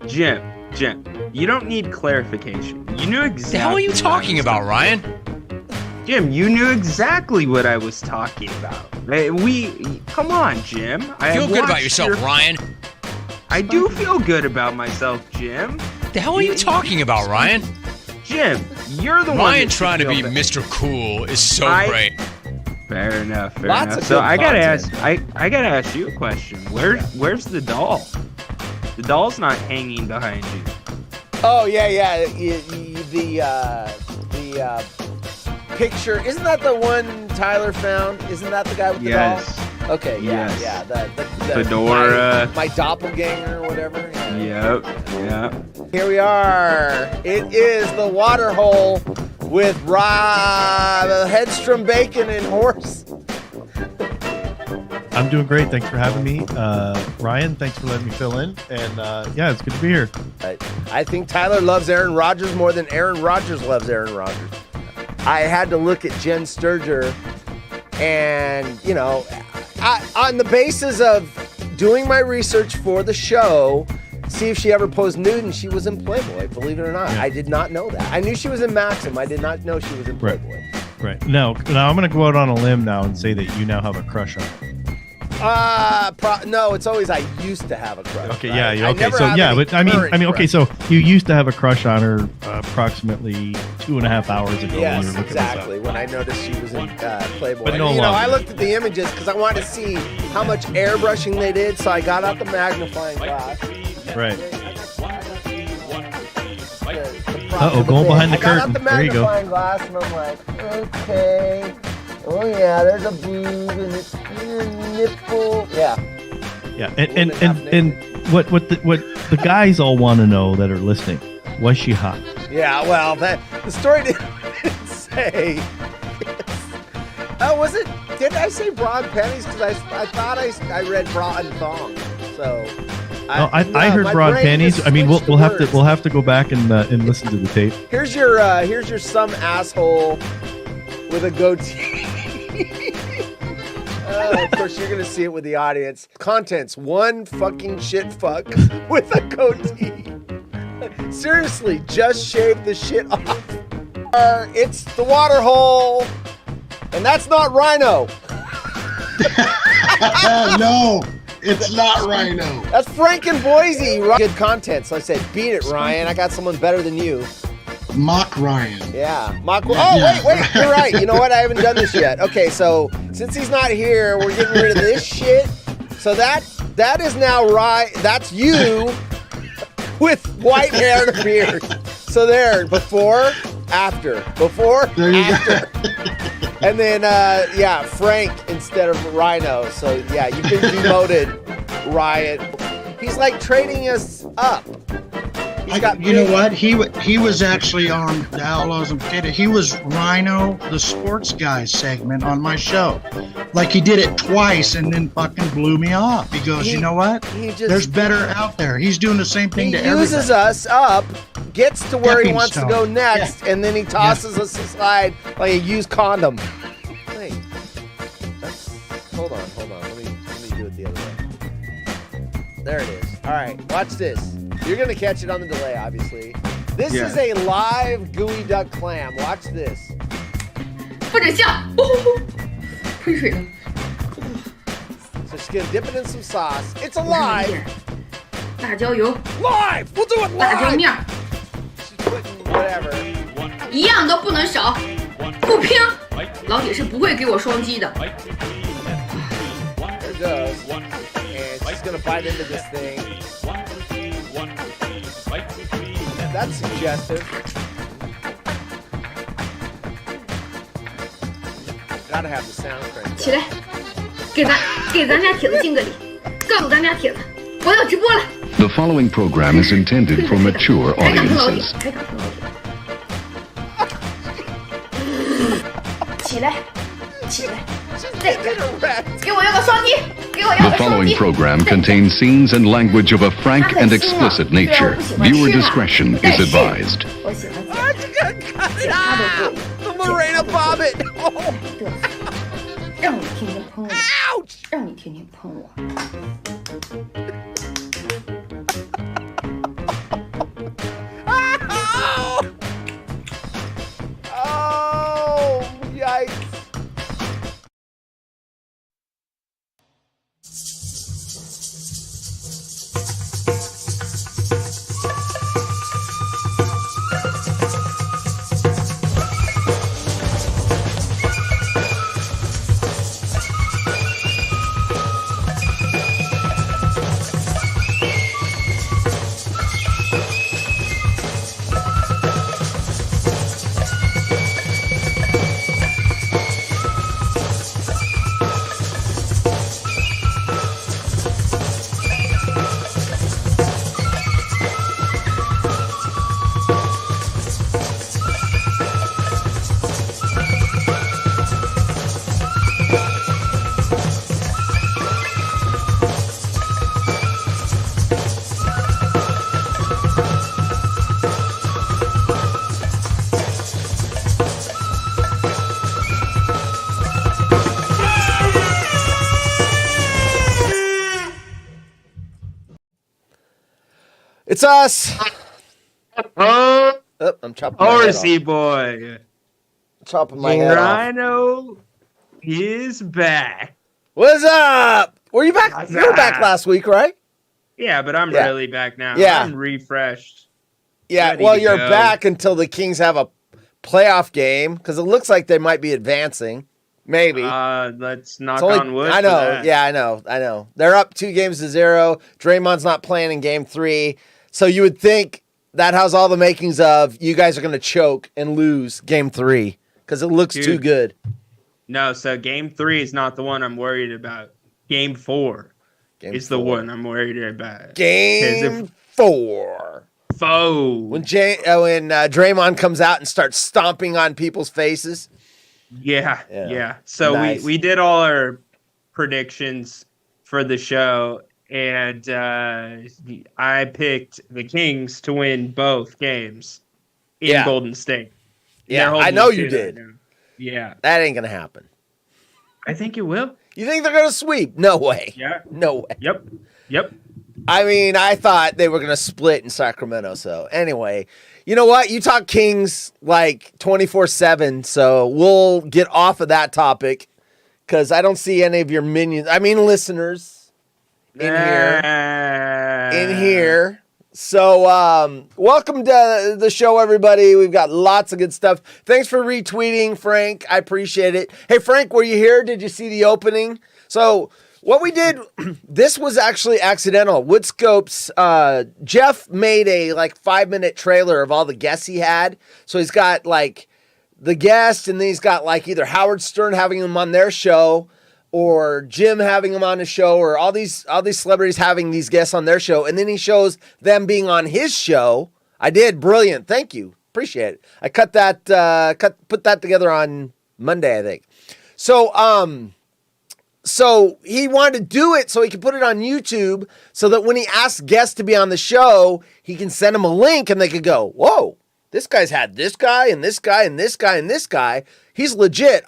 Jim, you don't need clarification. You knew exactly. The hell are you talking about, Ryan? Jim, you knew exactly what I was talking about. Come on, Jim. Feel good about yourself, Ryan. I do feel good about myself, Jim. The hell are you talking about, Ryan? Jim, you're the one. Ryan trying to be Mr. Cool is so great. Fair enough. So I gotta ask you a question. Where's the doll? The doll's not hanging behind you. Oh yeah. The picture, isn't that the one Tyler found? Isn't that the guy with the doll? Okay, yeah. The fedora. My doppelganger or whatever. Yep. Here we are. It is the water hole with Hedstrom bacon and horse. I'm doing great. Thanks for having me. Ryan, thanks for letting me fill in. And yeah, it's good to be here. I think Tyler loves Aaron Rodgers more than Aaron Rodgers loves Aaron Rodgers. I had to look at Jen Sturger and, on the basis of doing my research for the show, see if she ever posed nude, and she was in Playboy, believe it or not. Yeah. I did not know that. I knew she was in Maxim. I did not know she was in Playboy. Right. Now I'm going to go out on a limb now and say that you now have a crush on her. No, it's always I used to have a crush. Okay, right? yeah, okay. So yeah, but I mean, okay. So you used to have a crush on her approximately 2.5 hours ago. Yes, when you were looking exactly. When I noticed she was in Playboy. But no longer. I looked at the images because I wanted to see how much airbrushing they did. So I got out the magnifying glass. Right. Going behind the curtain. There you go. I got out the magnifying glass and I'm like, okay. Oh yeah, there's a boob and it's a nipple. Yeah. Yeah, and what the guys all want to know that are listening, was she hot? Yeah, well, the story didn't say. Was it? Did I say bra and panties? Because I thought I read bra and thong. So. I heard bra and panties. I mean, we'll have to go back and listen to the tape. Here's your some asshole with a goatee. Of course, you're going to see it with the audience. Contents, one fucking shit fuck with a goatee. Seriously, just shave the shit off. It's the water hole. And that's not Rhino. No, it's not Rhino. That's Frank and Boise. Good content. So I said, beat it, Ryan. I got someone better than you. Mock Ryan. Yeah. Wait, you're right. You know what? I haven't done this yet. Okay, so since he's not here, we're getting rid of this shit. So that is now that's you with white hair and a beard. So there, before, after. Before, there you after. Go. And then, Frank instead of Rhino. So, yeah, you've been demoted, Riot. He's like trading us up. You know what? He was actually on the Outlaws and Potato. He was Rhino, the sports guy segment on my show. Like he did it twice and then fucking blew me off. He goes, you know what? There's better out there. He's doing the same thing to everybody. He uses us up, gets to where he wants to go next, and then he tosses us aside like a used condom. Wait. Hold on. Let me do it the other way. There it is. All right, watch this. You're going to catch it on the delay, obviously. This is a live gooey duck clam. Watch this. 不准笑！喷水了。 So she's going to dip it in some sauce. It's alive. 辣椒油。 Live! We'll do it live! 辣椒面。 She's putting whatever. 一样都不能少。不拼，老铁是不会给我双击的。 There it goes. And she's going to bite into this thing. That's suggestive. Gotta have the sound cranked. 起来，给咱家铁子敬个礼，告诉咱家铁子，我要直播了。The following program is intended for mature 开港坑老铁， audiences. 开港坑老铁。起来，给我要个双击，给我要 The 个双 following 击。 program contains scenes and language of a frank and explicit nature. Viewer discretion is advised. 我喜欢 Cut it out! The Lorena Bobbitt! 让你天天喷我， Ouch! 让你天天喷我。Oh, yikes. It's us. Oh, I'm chopping my head Horsey off. boy. Chopping my head off. Rhino is back. What's up? Were you back? You were back last week, right? Yeah, but I'm Yeah. really back now. Yeah. I'm refreshed. Yeah. Ready Well, to you're go. back until the Kings have a playoff game because it looks like they might be advancing. Maybe. Let's knock It's only- on wood. I for know. that. Yeah, I know. They're up 2-0. Draymond's not playing in game 3. So you would think that has all the makings of you guys are going to choke and lose game 3 because it looks too Dude. good. No, so game 3 is not the one I'm worried about. Game 4 Game is the 4. one I'm worried about. Game 4. Foe. When Draymond comes out and starts stomping on people's faces. Yeah. So Nice. we did all our predictions for the show, and I picked the Kings to win both games in Yeah. Golden State. Yeah, They're holding I know the you two right did. now. Yeah, That ain't going to happen. I think it will. You think they're going to sweep? No way. Yeah. No way. Yep. I mean, I thought they were going to split in Sacramento. So, anyway, you know what? You talk Kings like 24/7. So, we'll get off of that topic because I don't see any of your minions. I mean, listeners in here. So, welcome to the show, everybody. We've got lots of good stuff. Thanks for retweeting, Frank. I appreciate it. Hey, Frank, were you here? Did you see the opening? So, what we did, this was actually accidental. Woodscopes, Jeff made a 5-minute trailer of all the guests he had. So he's got the guest, and then he's got either Howard Stern having him on their show, or Jim having him on his show, or all these celebrities having these guests on their show, and then he shows them being on his show. I did. Brilliant. Thank you. Appreciate it. I put that together on Monday, I think. So he wanted to do it so he could put it on YouTube so that when he asks guests to be on the show, he can send them a link and they could go, whoa, this guy's had this guy and this guy and this guy and this guy. He's legit.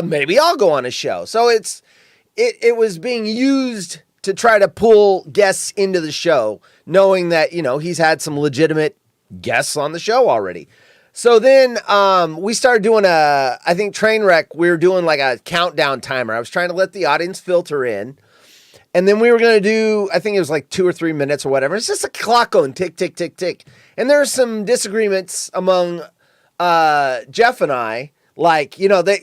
Maybe I'll go on his show. So it was being used to try to pull guests into the show, knowing that, he's had some legitimate guests on the show already. So then we started doing I think Trainwreck, we were doing a countdown timer. I was trying to let the audience filter in. And then we were going to do, I think it was 2 or 3 minutes or whatever. It's just a clock going tick, tick, tick, tick. And there are some disagreements among Jeff and I.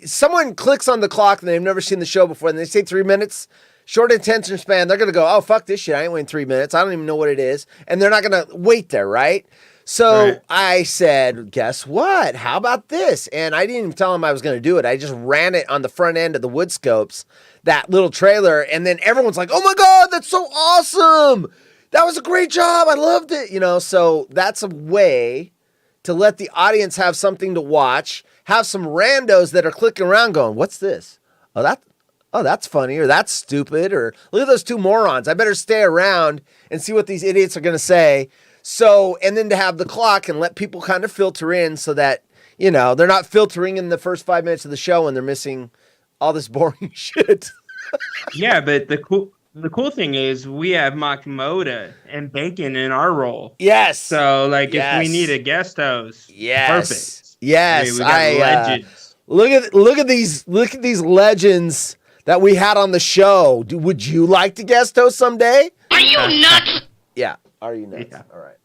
Someone clicks on the clock and they've never seen the show before and they say 3 minutes. Short attention span, they're going to go, oh, fuck this shit. I ain't waiting 3 minutes. I don't even know what it is. And they're not going to wait there, right? So Right. I said, guess what? How about this? And I didn't even tell him I was going to do it. I just ran it on the front end of the Woodscopes, that little trailer. And then everyone's like, oh my God, that's so awesome. That was a great job. I loved it. So that's a way to let the audience have something to watch, have some randos that are clicking around going, what's this? Oh, that's funny, or that's stupid, or look at those two morons. I better stay around and see what these idiots are going to say. So, and then to have the clock and let people kind of filter in so that, they're not filtering in the first 5 minutes of the show and they're missing all this boring shit. Yeah, but the cool thing is we have Makimoto and Bacon in our role. Yes. So like Yes. if we need a guest host, Yes. perfect. Yes. We got legends. Look at these legends that we had on the show. Would you like to guest host someday? Are you nuts? Yeah. Are you nuts? Yeah. All right.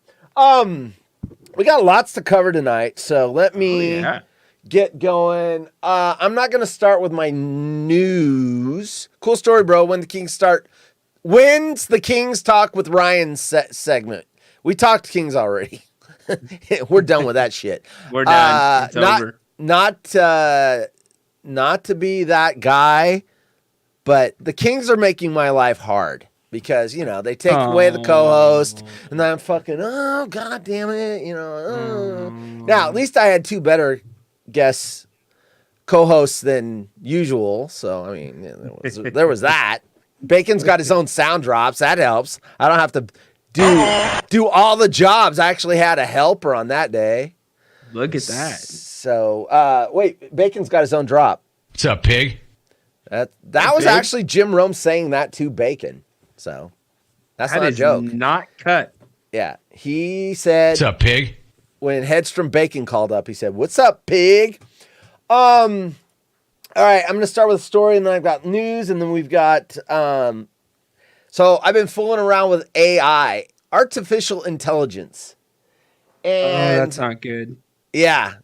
We got lots to cover tonight, so let me get going. I'm not going to start with my news. Cool story, bro. When's the Kings talk with Ryan segment? We talked Kings already. We're done with that shit. We're done. It's over. Not to be that guy, but the Kings are making my life hard. Because, they take away the co-host, and then I'm fucking, oh, God damn it, Now, at least I had two better guest co-hosts than usual, so, I mean, there was that. Bacon's got his own sound drops. That helps. I don't have to do all the jobs. I actually had a helper on that day. Look at that. So, wait, Bacon's got his own drop. What's up, pig? That was actually Jim Rome saying that to Bacon. So that's not a joke. Not cut. Yeah. He said, What's up, pig? When Headstrom Bacon called up, he said, "What's up, pig?" All right, I'm going to start with a story, and then I've got news, and then we've got so I've been fooling around with AI, artificial intelligence. And that's not good. Yeah.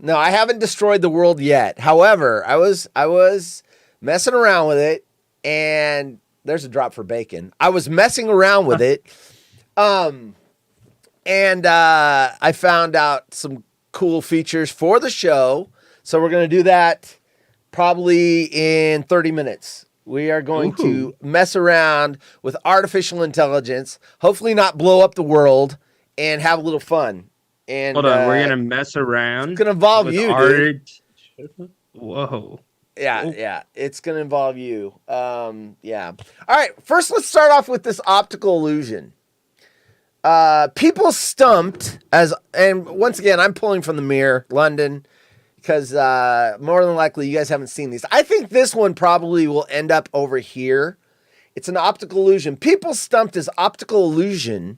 No, I haven't destroyed the world yet. However, I was messing around with it, and there's a drop for Bacon. I was messing around with it. And I found out some cool features for the show. So we're going to do that probably in 30 minutes. We are going to mess around with artificial intelligence, hopefully not blow up the world, and have a little fun. And hold on, we're going to mess around. It's going to involve you, dude. Whoa. Yeah, it's going to involve you. Yeah. All right, first let's start off with this optical illusion. People stumped and once again, I'm pulling from the Mirror, London, because more than likely you guys haven't seen these. I think this one probably will end up over here. It's an optical illusion. People stumped as optical illusion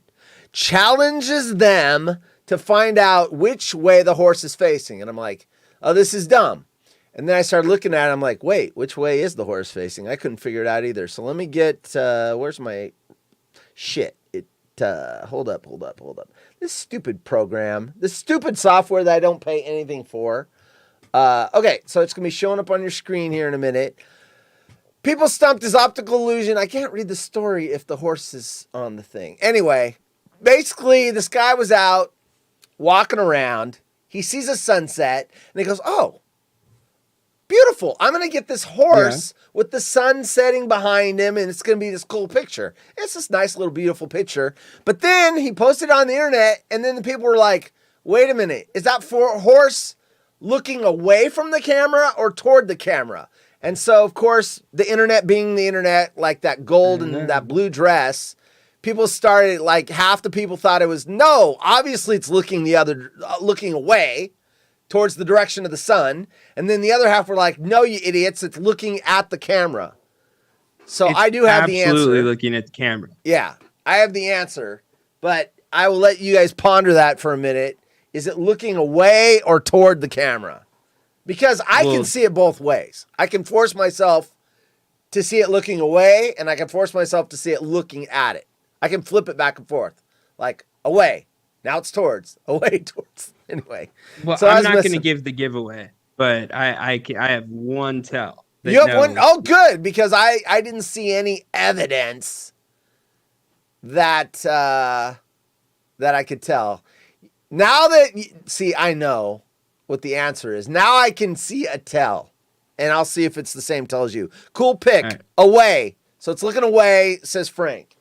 challenges them to find out which way the horse is facing. And I'm like, oh, this is dumb. And then I started looking at it. I'm like, wait, which way is the horse facing? I couldn't figure it out either. So let me get, where's my shit? Hold up. This stupid program, this stupid software that I don't pay anything for. Okay, so it's going to be showing up on your screen here in a minute. People stumped his optical illusion. I can't read the story if the horse is on the thing. Anyway, basically, this guy was out walking around. He sees a sunset, and he goes, oh, beautiful. I'm going to get this horse with the sun setting behind him, and it's going to be this cool picture. It's this nice little beautiful picture. But then he posted it on the internet, and then the people were like, wait a minute. Is that horse looking away from the camera or toward the camera? And so, of course, the internet being the internet, like that gold and that blue dress, people started, like half the people thought it was, no, obviously it's looking looking away towards the direction of the sun. And then the other half were like, no, you idiots, it's looking at the camera. So I do have the answer. Absolutely looking at the camera. Yeah, I have the answer, but I will let you guys ponder that for a minute. Is it looking away or toward the camera? Because I can see it both ways. I can force myself to see it looking away, and I can force myself to see it looking at it. I can flip it back and forth, like away. Now it's towards, away towards. Anyway. Well, so I'm not going to give the giveaway, but I have one tell. You have one? Oh, good, because I didn't see any evidence that I could tell. Now that, I know what the answer is. Now I can see a tell, and I'll see if it's the same tell as you. Cool pick. Right. Away. So it's looking away, says Frank.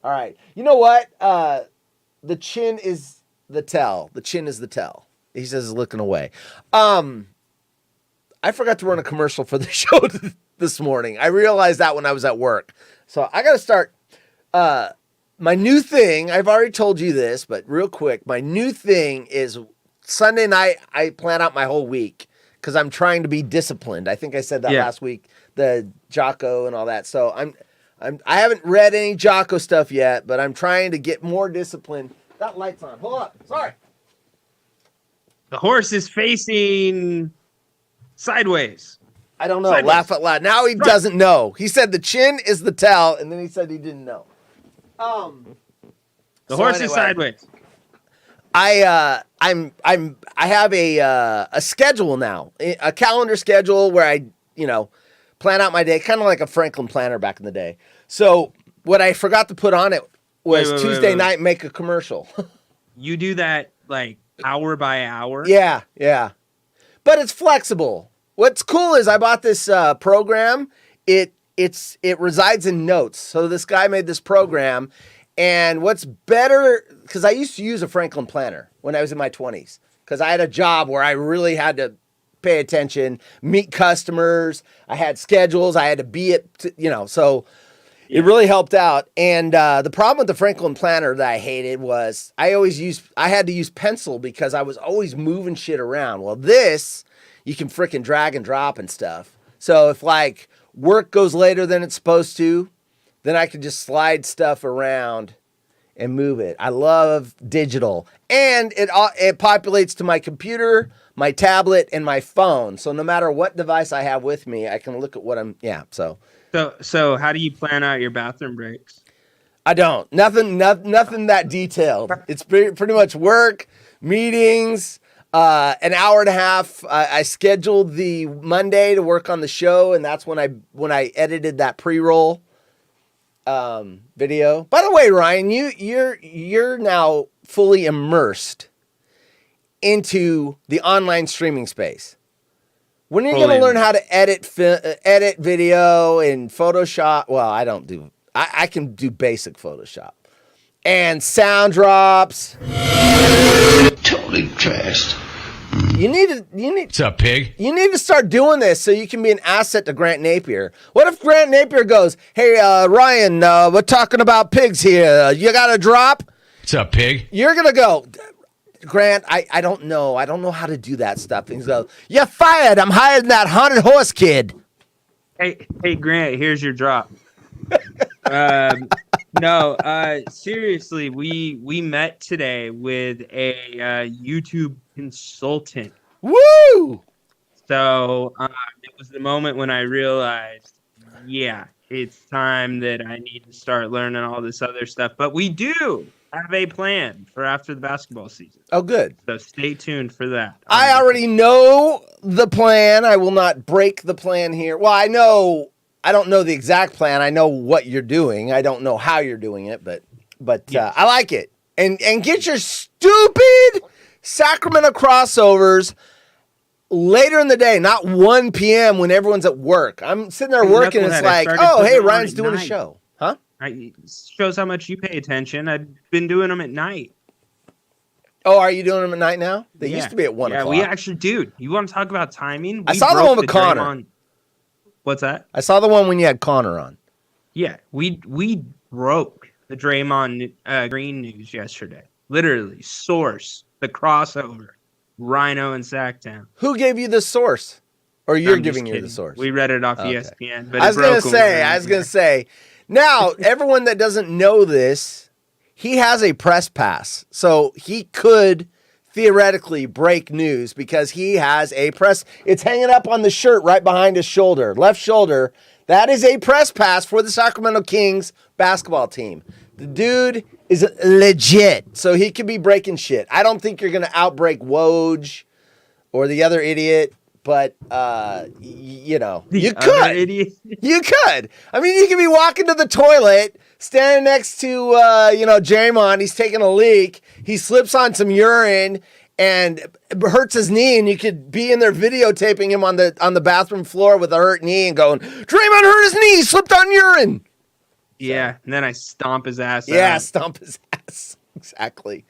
All right. You know what? The chin is the tell. The chin is the tell. He says it's looking away. I forgot to run a commercial for the show this morning. I realized that when I was at work. So I got to start. My new thing, I've already told you this, but real quick, my new thing is Sunday night, I plan out my whole week because I'm trying to be disciplined. I think I said that last week, the Jocko and all that. So I haven't read any Jocko stuff yet, but I'm trying to get more disciplined. That light's on. Hold up. Sorry. The horse is facing sideways. I don't know. Sideways. Laugh out loud. Now he doesn't know. He said the chin is the tell, and then he said he didn't know. The horse is sideways. I have a schedule now, a calendar schedule where I, plan out my day, kind of like a Franklin planner back in the day. So what I forgot to put on it was Tuesday night, make a commercial. You do that like hour by hour? Yeah. But it's flexible. What's cool is I bought this program. It resides in Notes. So this guy made this program. And what's better, because I used to use a Franklin planner when I was in my 20s, because I had a job where I really had to pay attention, meet customers. I had schedules. I had to be at, so it really helped out. And the problem with the Franklin planner that I hated was I had to use pencil because I was always moving shit around. Well, this, you can freaking drag and drop and stuff. So if like work goes later than it's supposed to, then I can just slide stuff around and move it. I love digital. And it populates to my computer, my tablet, and my phone. So no matter what device I have with me, I can look at what so. So how do you plan out your bathroom breaks? I don't. Nothing that detailed. It's pretty much work, meetings, an hour and a half. I scheduled the Monday to work on the show, and that's when I edited that pre-roll video. By the way, Ryan, you're now fully immersed into the online streaming space. When are you going to learn how to edit video in Photoshop? Well, I don't do. I can do basic Photoshop and sound drops. Totally trashed. You need. What's up, pig? You need to start doing this so you can be an asset to Grant Napier. What if Grant Napier goes, "Hey, Ryan, we're talking about pigs here. You got a drop?" What's up, pig? You're gonna go, Grant. I don't know. I don't know how to do that stuff. And he's go, "You're fired. I'm hiring that haunted horse kid." Hey, Grant. Here's your drop. No, seriously, we met today with a YouTube consultant. Woo! So it was the moment when I realized, it's time that I need to start learning all this other stuff. But we do have a plan for after the basketball season. Oh, good. So stay tuned for that. I already know the plan. I will not break the plan here. Well, I don't know the exact plan. I know what you're doing. I don't know how you're doing it, but I like it. And get your stupid Sacramento crossovers later in the day, not 1 p.m. when everyone's at work. I'm sitting there working. It's like, oh, hey, Ryan's doing a show. Huh? It shows how much you pay attention. I've been doing them at night. Oh, are you doing them at night now? They used to be at 1 o'clock. Yeah, we actually, dude, you want to talk about timing? I saw the one with Connor. What's that? I saw the one when you had Connor on. Yeah, we broke the Draymond Green news yesterday. Literally, source, the crossover, Rhino and Sacktown. Who gave you the source? Or you're giving you the source? We read it off ESPN. But I was going to say, now, everyone that doesn't know this, he has a press pass. So he could theoretically break news because he has a press. It's hanging up on the shirt right behind his shoulder, left shoulder. That is a press pass for the Sacramento Kings basketball team. The dude is legit, so he could be breaking shit. I don't think you're going to outbreak Woj or the other idiot, but you could. You could. I mean, you could be walking to the toilet, standing next to Draymond. He's taking a leak. He slips on some urine and hurts his knee, and you could be in there videotaping him on the bathroom floor with a hurt knee and going, "Draymond hurt his knee, slipped on urine." Yeah, and then I stomp his ass. Yeah, stomp his ass. Exactly.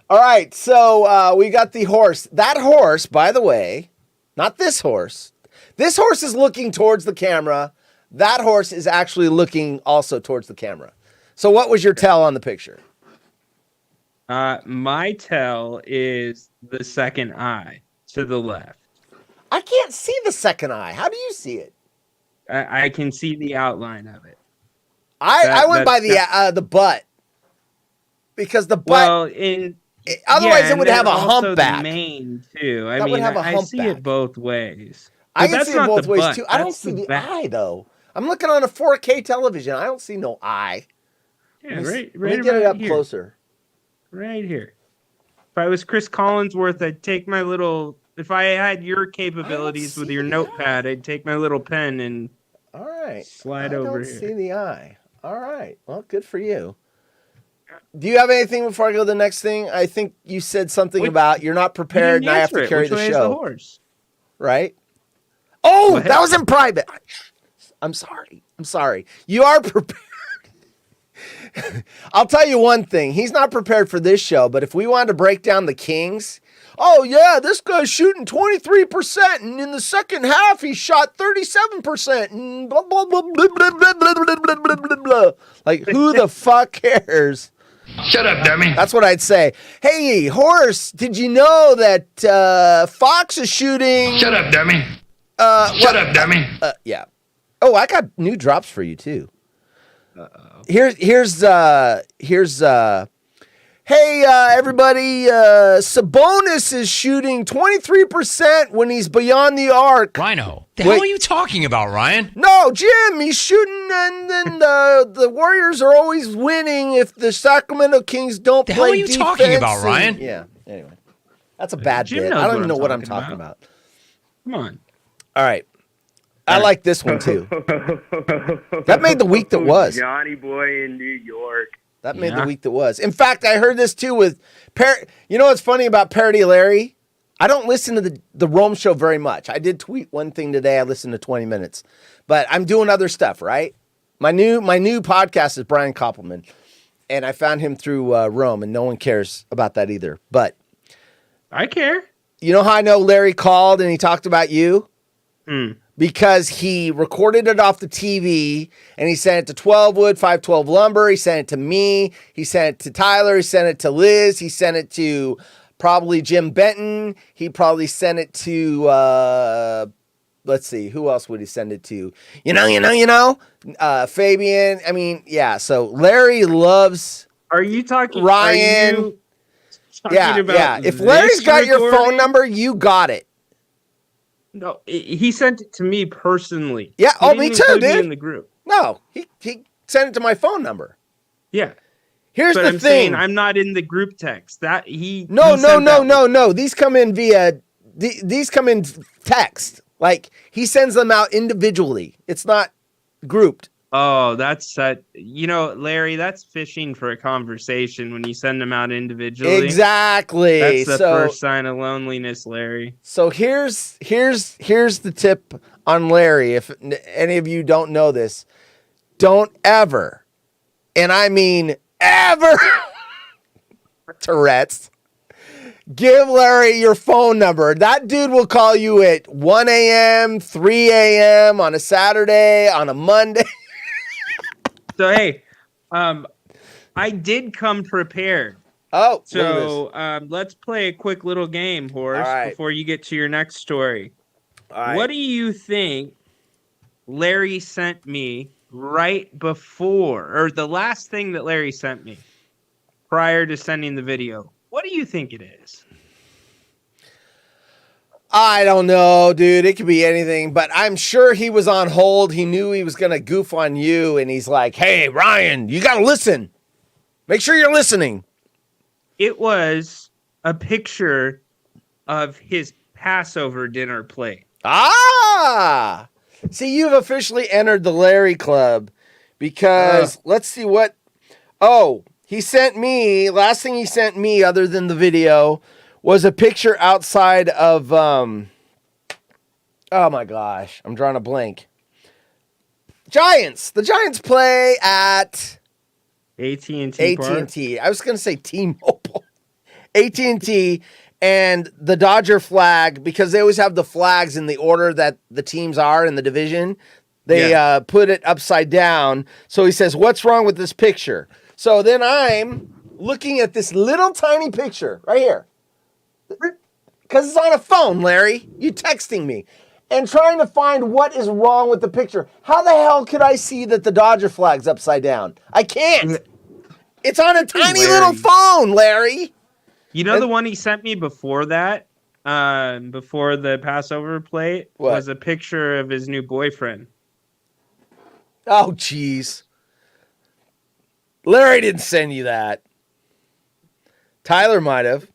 All right, so we got the horse. That horse, by the way, not this horse. This horse is looking towards the camera. That horse is actually looking also towards the camera. So what was your tell on the picture? My tell is the second eye to the left. I can't see the second eye. How do you see it? I can see the outline of it. I went by the butt because the butt. Well, otherwise, it would have a also humpback. The mane too. I That would mean, have a I see humpback. it both ways. I But can that's see it not both the ways butt. too. I don't That's see the back. eye though. I'm looking on a 4K television. I don't see no eye. Yeah, Let right me get it about up here. closer. Right here. If I was Chris Collinsworth, I'd take my little. If I had your capabilities with see your the notepad, I'd take my little pen and All right. slide I over don't here. see the eye. All right. Well, good for you. Do you have anything before I go to the next thing? I think you said something about you're not You prepared didn't and I have answer to it. carry Which the way is show. horse? Right? Oh, What? that was in private. I'm sorry. You are prepared. I'll tell you one thing. He's not prepared for this show, but if we wanted to break down the Kings, oh yeah, this guy's shooting 23%, and in the second half he shot 37%, and blah blah blah blah blah blah blah blah blah blah blah blah. Like, who the fuck cares? Shut up, dummy. That's what I'd say. Hey, Horse, did you know that Fox is shooting? Shut up, dummy. Shut up, dummy. Yeah. Oh, I got new drops for you too. Uh-oh. Here's hey everybody, Sabonis is shooting 23% when he's beyond the arc. Rhino. The Wait. hell are you talking about, Ryan? No, Jim, he's shooting, and then the Warriors are always winning if the Sacramento Kings don't The play hell are you defense. talking about, Ryan? Yeah. Anyway, that's a bad Jim bit. knows I don't what even know I'm what I'm talking talking about. Come on. All right. I like this one too. That made the week that was. Johnny Boy in New York. That made the week that was. In fact, I heard this too with You know what's funny about Parody Larry? I don't listen to the Rome show very much. I did tweet one thing today. I listened to 20 minutes, but I'm doing other stuff, right? My new podcast is Brian Koppelman, and I found him through Rome, and no one cares about that either. But I care. you know how I know Larry called and he talked about you? Hmm. Because he recorded it off the TV and he sent it to 12 Wood, 512 Lumber. He sent it to me. He sent it to Tyler. He sent it to Liz. He sent it to probably Jim Benton. He probably sent it to, let's see, who else would he send it to? Fabian. I mean, yeah. So Larry loves Are you talking Ryan. Are you talking about Yeah. If Larry's this got your phone recording? number, you got it. No, he sent it to me personally. Yeah, He oh, didn't me too, include me dude. in the group. No, he sent it to my phone number. Yeah. Here's But the I'm thing. saying I'm not in the group text. That he No. he sent that These come in via these come in text. Like, he sends them out individually. It's not grouped. Oh, that's that. Larry, that's fishing for a conversation when you send them out individually. Exactly. That's the so, first sign of loneliness, Larry. So here's the tip on Larry. If any of you don't know this, don't ever, and I mean ever, Tourette's, give Larry your phone number. That dude will call you at 1 a.m., 3 a.m., on a Saturday, on a Monday. So hey, I did come prepared. Oh, look at So let's play a quick little game, Horace, All right. before you get to your next story. this. All right. What do you think Larry sent me right before, or the last thing that Larry sent me prior to sending the video? What do you think it is? I don't know, dude. It could be anything, but I'm sure he was on hold. He knew he was going to goof on you, and he's like, hey, Ryan, you got to listen. Make sure you're listening. It was a picture of his Passover dinner plate. Ah! See, you've officially entered the Larry Club because let's see what. Oh, he sent me, last thing he sent me other than the video was a picture outside of, oh my gosh, I'm drawing a blank. Giants. The Giants play at AT&T Park. AT&T. I was going to say T-Mobile. AT&T and the Dodger flag, because they always have the flags in the order that the teams are in the division. They put it upside down. So he says, what's wrong with this picture? So then I'm looking at this little tiny picture right here. Because it's on a phone, Larry. You texting me. And trying to find what is wrong with the picture. How the hell could I see that the Dodger flag's upside down? I can't. It's on a tiny little phone, Larry. You know the one he sent me before that? Before the Passover plate? What? Was a picture of his new boyfriend. Oh, jeez. Larry didn't send you that. Tyler might have.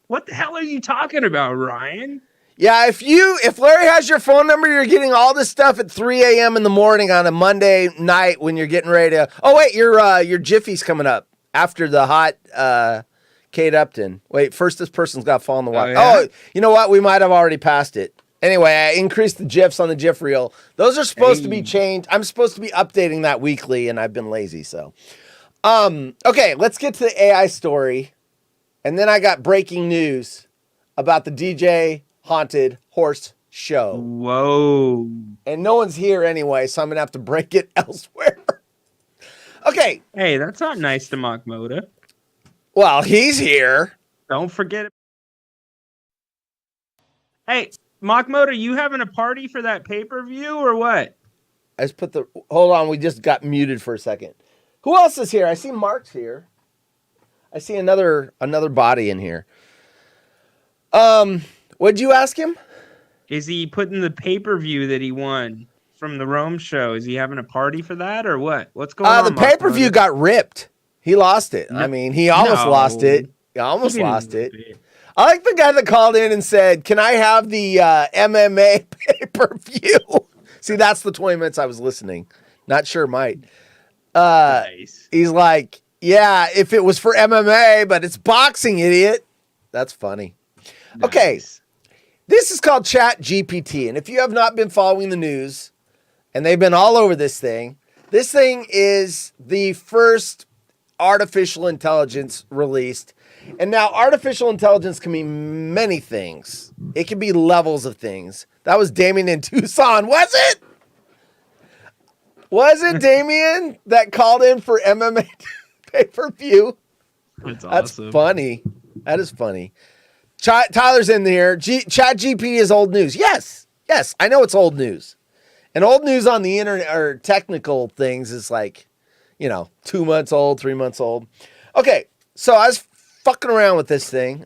What the hell are you talking about, Ryan? Yeah, if Larry has your phone number, you're getting all this stuff at 3 a.m. in the morning on a Monday night when you're getting ready to. Oh wait, your Jiffy's coming up after the hot Kate Upton. Wait, first this person's got to fall in the water. yeah? Oh, you know what? We might have already passed it. Anyway, I increased the GIFs on the GIF reel. Those are supposed to be changed. I'm supposed to be updating that weekly, and I've been lazy. So, okay, let's get to the AI story, and then I got breaking news about the DJ Haunted Horse Show. Whoa. And no one's here anyway, so I'm going to have to break it elsewhere. Okay. Hey, that's not nice to mock Moda. Well, he's here. Don't forget it. Hey, Mock Moda, you having a party for that pay-per-view or what? I just put the... Hold on, we just got muted for a second. Who else is here? I see Mark's here. I see another body in here. What'd you ask him? Is he putting the pay-per-view that he won from the Rome show? Is he having a party for that or what? What's going on? The pay-per-view got ripped. He lost it. No. I mean, he almost lost it. He almost lost it. I like the guy that called in and said, "Can I have the MMA pay-per-view?" See, that's the 20 minutes I was listening. Not sure might. Nice. He's like, "Yeah, if it was for MMA, but it's boxing, idiot." That's funny. Nice. Okay. This is called ChatGPT, and if you have not been following the news, and they've been all over this thing is the first artificial intelligence released. And now artificial intelligence can be many things. It can be levels of things. That was Damien in Tucson, was it? Was it Damien that called in for MMA pay-per-view? That's awesome. Funny. That is funny. Tyler's in there. ChatGPT is old news. Yes, I know it's old news. And old news on the internet or technical things is like, 2 months old, 3 months old. Okay, so I was fucking around with this thing.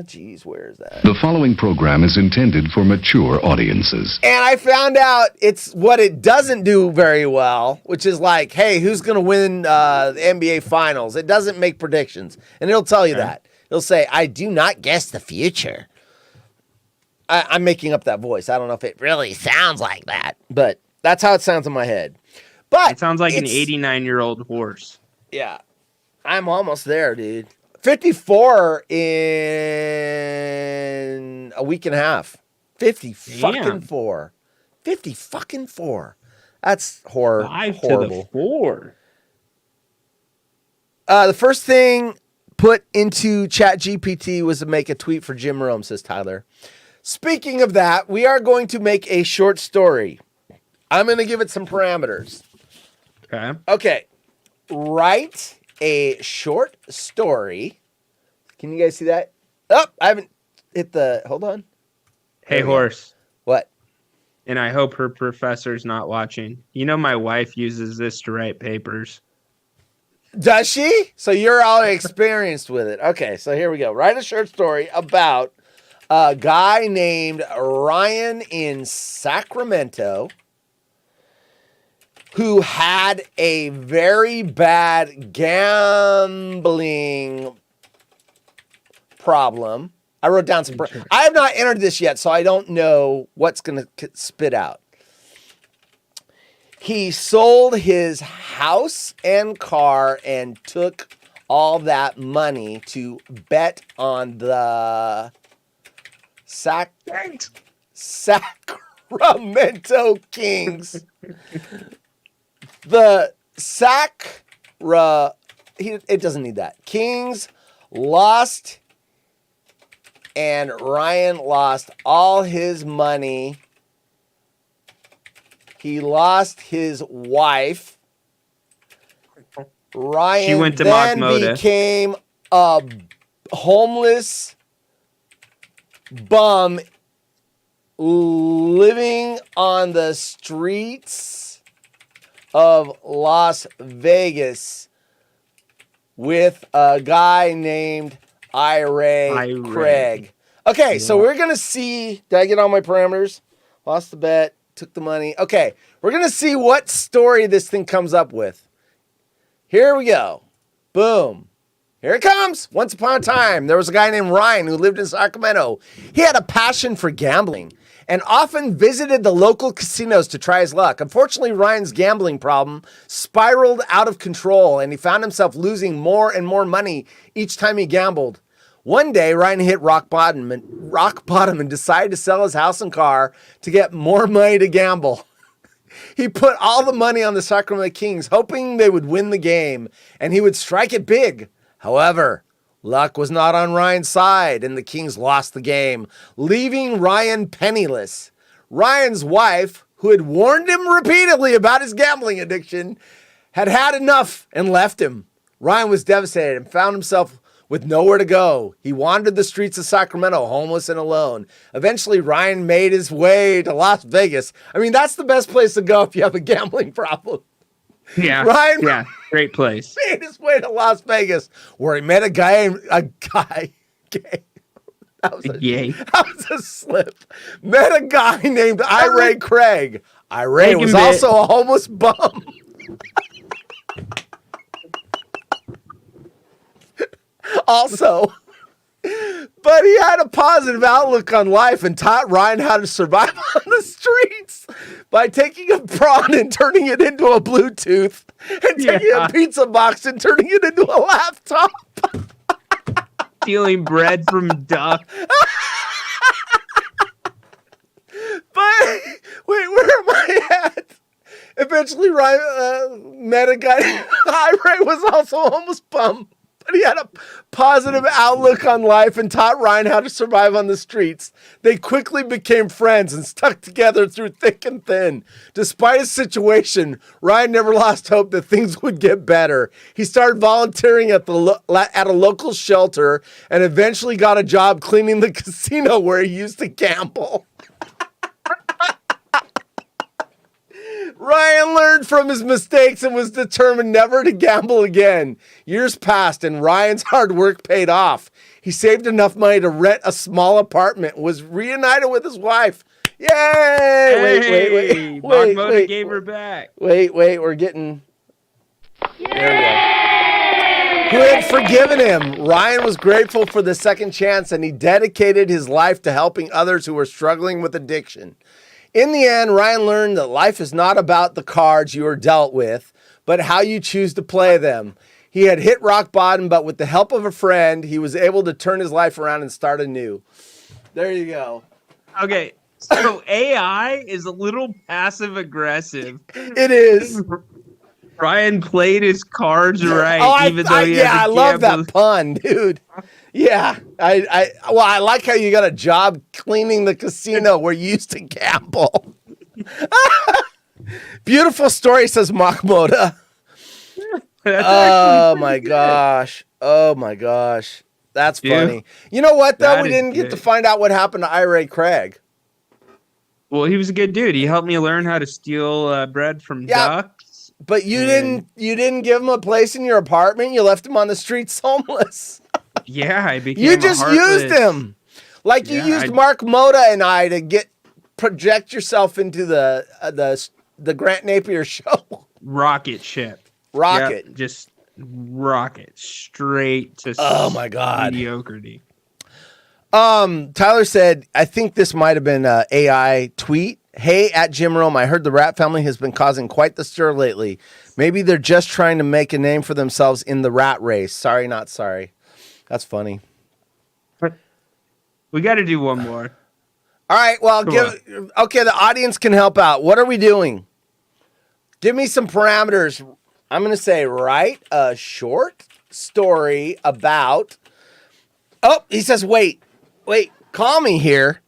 Geez, where is that? The following program is intended for mature audiences. And I found out it's what it doesn't do very well, which is like, hey, who's going to win the NBA Finals? It doesn't make predictions. And it'll tell you that. It'll say, I do not guess the future. I'm making up that voice. I don't know if it really sounds like that, but that's how it sounds in my head. But it sounds like an 89-year-old horse. Yeah. I'm almost there, dude. 54 in a week and a half. 50 fucking 4. 50 fucking 4. That's horrible. 5 to the 4. The first thing put into ChatGPT was to make a tweet for Jim Rome, says Tyler. Speaking of that, we are going to make a short story. I'm going to give it some parameters. Okay. Write a short story. Can you guys see that? Oh, I haven't hit the... Hold on. Hey, horse. What? And I hope her professor's not watching. My wife uses this to write papers. Does she? So you're all experienced with it. Okay, so here we go. Write a short story about a guy named Ryan in Sacramento who had a very bad gambling problem. I wrote down some... I have not entered this yet, so I don't know what's going to spit out. He sold his house and car and took all that money to bet on the Sacramento Kings. The it doesn't need that. Kings lost, and Ryan lost all his money. He lost his wife. Ryan she went to then Mock Moda. Became a homeless bum living on the streets of Las Vegas with a guy named Ira Craig. Okay, so we're going to see. Did I get all my parameters? Lost the bet, took the money. Okay, we're going to see what story this thing comes up with. Here we go. Boom. Here it comes. Once upon a time, there was a guy named Ryan who lived in Sacramento. He had a passion for gambling and often visited the local casinos to try his luck. Unfortunately, Ryan's gambling problem spiraled out of control, and he found himself losing more and more money each time he gambled. One day, Ryan hit rock bottom and decided to sell his house and car to get more money to gamble. He put all the money on the Sacramento Kings, hoping they would win the game, and he would strike it big. However, luck was not on Ryan's side, and the Kings lost the game, leaving Ryan penniless. Ryan's wife, who had warned him repeatedly about his gambling addiction, had had enough and left him. Ryan was devastated and found himself with nowhere to go. He wandered the streets of Sacramento, homeless and alone. Eventually, Ryan made his way to Las Vegas. I mean, that's the best place to go if you have a gambling problem. Yeah. Ryan, yeah, great place. Made his way to Las Vegas, where he met a guy. Gay. That was a slip. Met a guy named Ira Craig. Ira was also a homeless bum. Also, but he had a positive outlook on life and taught Ryan how to survive on the streets by taking a prawn and turning it into a Bluetooth, and taking a pizza box and turning it into a laptop. Stealing bread from duck. But wait, where am I at? Eventually, Ryan met a guy. Ira was also a homeless bum. But he had a positive outlook on life and taught Ryan how to survive on the streets. They quickly became friends and stuck together through thick and thin. Despite his situation, Ryan never lost hope that things would get better. He started volunteering at a local shelter and eventually got a job cleaning the casino where he used to gamble. Ryan learned from his mistakes and was determined never to gamble again. Years passed and Ryan's hard work paid off. He saved enough money to rent a small apartment, was reunited with his wife. Yay! Hey, wait. Gave her back. Wait, we're getting... There we go. Who had forgiven him. Ryan was grateful for the second chance, and he dedicated his life to helping others who were struggling with addiction. In the end, Ryan learned that life is not about the cards you are dealt with, but how you choose to play them. He had hit rock bottom, but with the help of a friend, he was able to turn his life around and start anew. There you go. Okay, so AI is a little passive aggressive. It is. Ryan played his cards right, even though he I love that pun, dude. Yeah, I like how you got a job cleaning the casino where you used to gamble. Beautiful story, says Mahmoda. Oh my gosh. That's funny. You know what, though? We didn't get to find out what happened to Ira Craig. Well, he was a good dude. He helped me learn how to steal bread from ducks. But you didn't give him a place in your apartment. You left him on the streets homeless. Yeah, I became. You just used him, like you used Mark Moda and I to project yourself into the Grant Napier show. Rocket ship. Rocket. Yep, just rocket straight to. Oh my God. Mediocrity. Tyler said, I think this might have been an AI tweet. Hey, at Jim Rome, I heard the Rat family has been causing quite the stir lately. Maybe they're just trying to make a name for themselves in the rat race. Sorry, not sorry. That's funny. We got to do one more. All right. Well, okay. The audience can help out. What are we doing? Give me some parameters. I'm going to say write a short story about. Oh, he says, wait, call me here.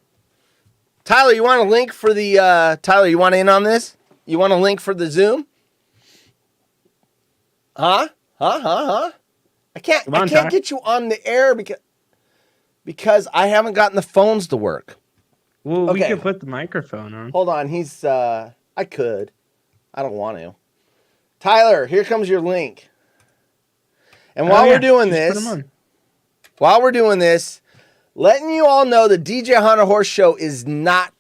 Tyler, you want a link for the, Tyler, you want in on this? You want a link for the Zoom? Huh? I can't get you on the air Because I haven't gotten the phones to work. Well, we Okay. could put the microphone on. Hold on. I could. I don't want to. Tyler, here comes your link. And while we're doing just put 'em this, letting you all know the DJ Hunter Horse show is not,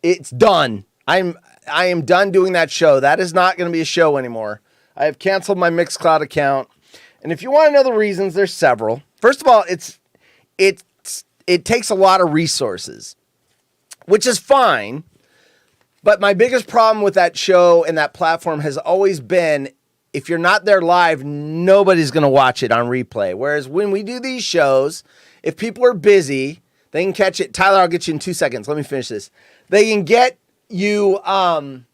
it's done. I am done doing that show. That is not going to be a show anymore. I have canceled my Mixcloud account. And if you want to know the reasons, there's several. First of all, it takes a lot of resources, which is fine. But my biggest problem with that show and that platform has always been, if you're not there live, nobody's going to watch it on replay. Whereas when we do these shows, if people are busy, they can catch it. Tyler, I'll get you in 2 seconds. Let me finish this. They can get you on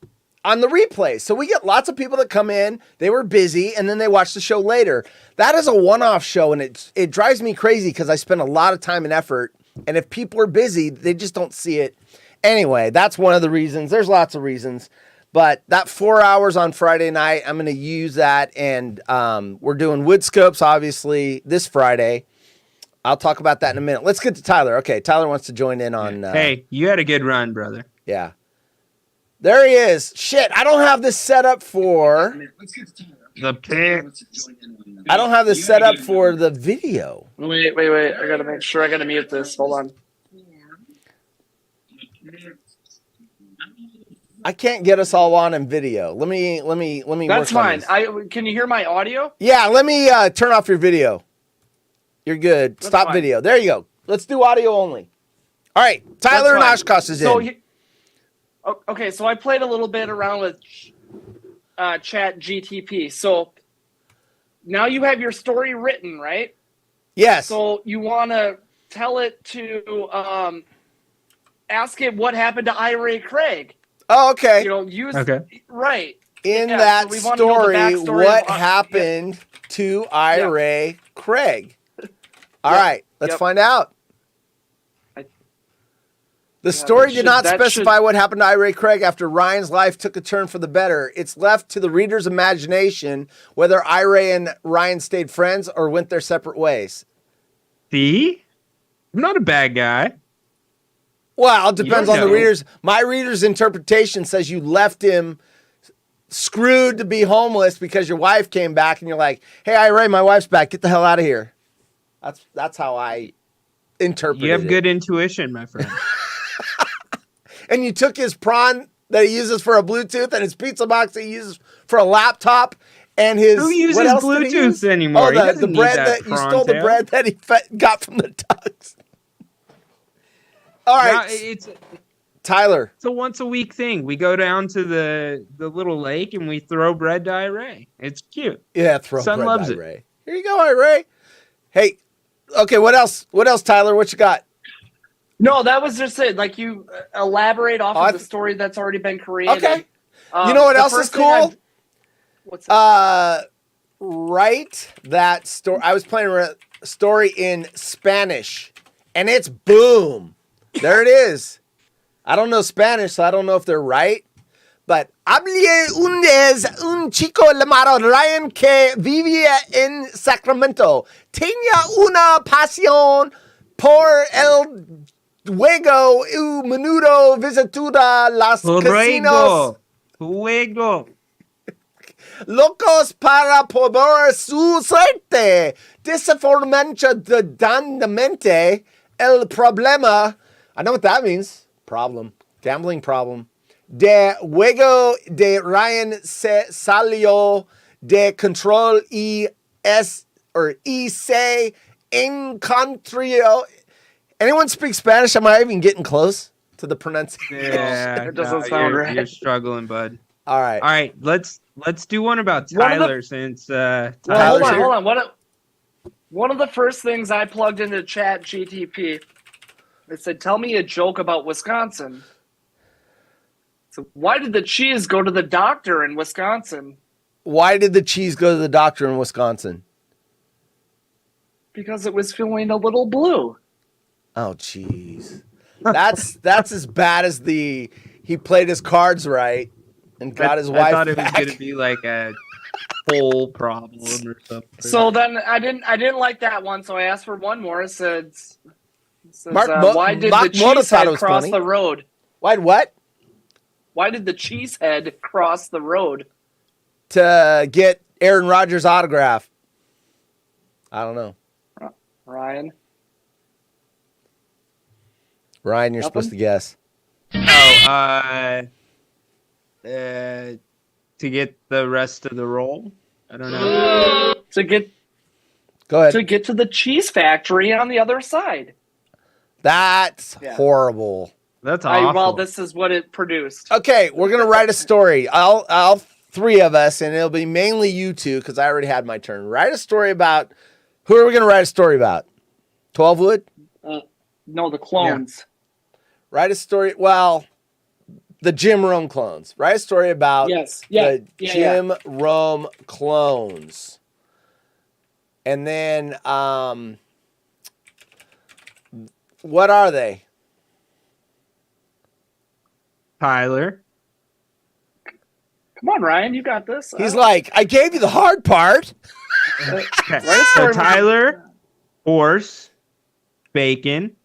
the replay. So we get lots of people that come in, they were busy, and then they watch the show later. That is a one-off show, and it drives me crazy because I spend a lot of time and effort. And if people are busy, they just don't see it. Anyway, that's one of the reasons. There's lots of reasons. But that 4 hours on Friday night, I'm going to use that. And we're doing wood scopes, obviously, this Friday. I'll talk about that in a minute. Let's get to Tyler. Okay, Tyler wants to join in on... hey, you had a good run, brother. Yeah. There he is. Shit, I don't have this set up for... The pick. I don't have this set up for the video. Wait. I gotta make sure. I gotta mute this. Hold on. I can't get us all on in video. Let me. That's work on fine. this. Can you hear my audio? Yeah, let me turn off your video. You're good. That's Stop fine. video. There you go. Let's do audio only. All right, Tyler and Oshkosh is in. Okay, so I played a little bit around with Chat GTP. So now you have your story written, right? Yes. So you want to tell it to ask it what happened to Ira Craig. Oh, okay. You know, use Okay. right. In Yeah, that so we wanna know the story, backstory what of- happened to Ira Craig? All right, let's Yep. find out. The story did not specify what happened to Ira Craig after Ryan's life took a turn for the better. It's left to the reader's imagination whether Ira and Ryan stayed friends or went their separate ways. See? I'm not a bad guy. Well, it depends on the know. reader's. My reader's interpretation says you left him screwed to be homeless because your wife came back and you're like, hey, Ira, my wife's back. Get the hell out of here. That's how I interpret it. You have good intuition, my friend. And you took his prawn that he uses for a Bluetooth and his pizza box that he uses for a laptop and his... Who uses what else did he Bluetooth use? anymore? He Oh, the doesn't need bread that that you stole the prawn bread that he got from the ducks. All right, It's Tyler. a once a week thing. We go down to the little lake and we throw bread to Ira. It's cute. Yeah, throw Son bread loves to it. Ira. Here you go, Ira. Hey, okay, what else? What else, Tyler? What you got? No, that was just it. Like you elaborate off of the story that's already been created. Okay. You know what the else is first thing cool? what's that? Write that story. I was playing a story in Spanish, and it's boom. There it is. I don't know Spanish, so I don't know if they're right. But hablé un chico llamado Ryan que vivía en Sacramento. Tenía una pasión por el juego y menudo visitaba las casinos. Juego. Locos para probar su suerte. Desafortunadamente, el problema. I know what that means. Problem. Gambling problem. De juego de Ryan se salió de control y se encontró. Anyone speak Spanish? Am I even getting close to the pronunciation? Yeah, It doesn't sound you're, right. You're struggling, bud. All right. All right, let's do one about One of the- Tyler since Well, Tyler's hold here. on. One of the first things I plugged into Chat GTP, it said, "Tell me a joke about Wisconsin." So why did the cheese go to the doctor in Wisconsin? Why did the cheese go to the doctor in Wisconsin? Because it was feeling a little blue. Oh, jeez. That's as bad as he played his cards right and got his wife I thought it was back. going to be like a whole problem or something. So then I didn't like that one, so I asked for one more. It said, Says, why did the Moto thought it cheesehead was cross funny. the road? Why'd what? Why did the cheesehead cross the road? To get Aaron Rodgers' autograph. I don't know. Ryan? Ryan, you're Nothing? supposed to guess. To get the rest of the roll. I don't know. To get Go ahead. to get to the cheese factory on the other side. That's Yeah. horrible. That's awful. Well, this is what it produced. Okay, we're gonna write a story. I'll three of us, and it'll be mainly you two because I already had my turn. Write a story about who are we gonna write a story about? 12 Wood? No, the clones. Write a story. Well, the Jim Rome clones. Write a story about the Jim Rome clones. And then, what are they? Tyler. Come on, Ryan, you got this. He's like, I gave you the hard part. Okay. So Tyler, horse, bacon,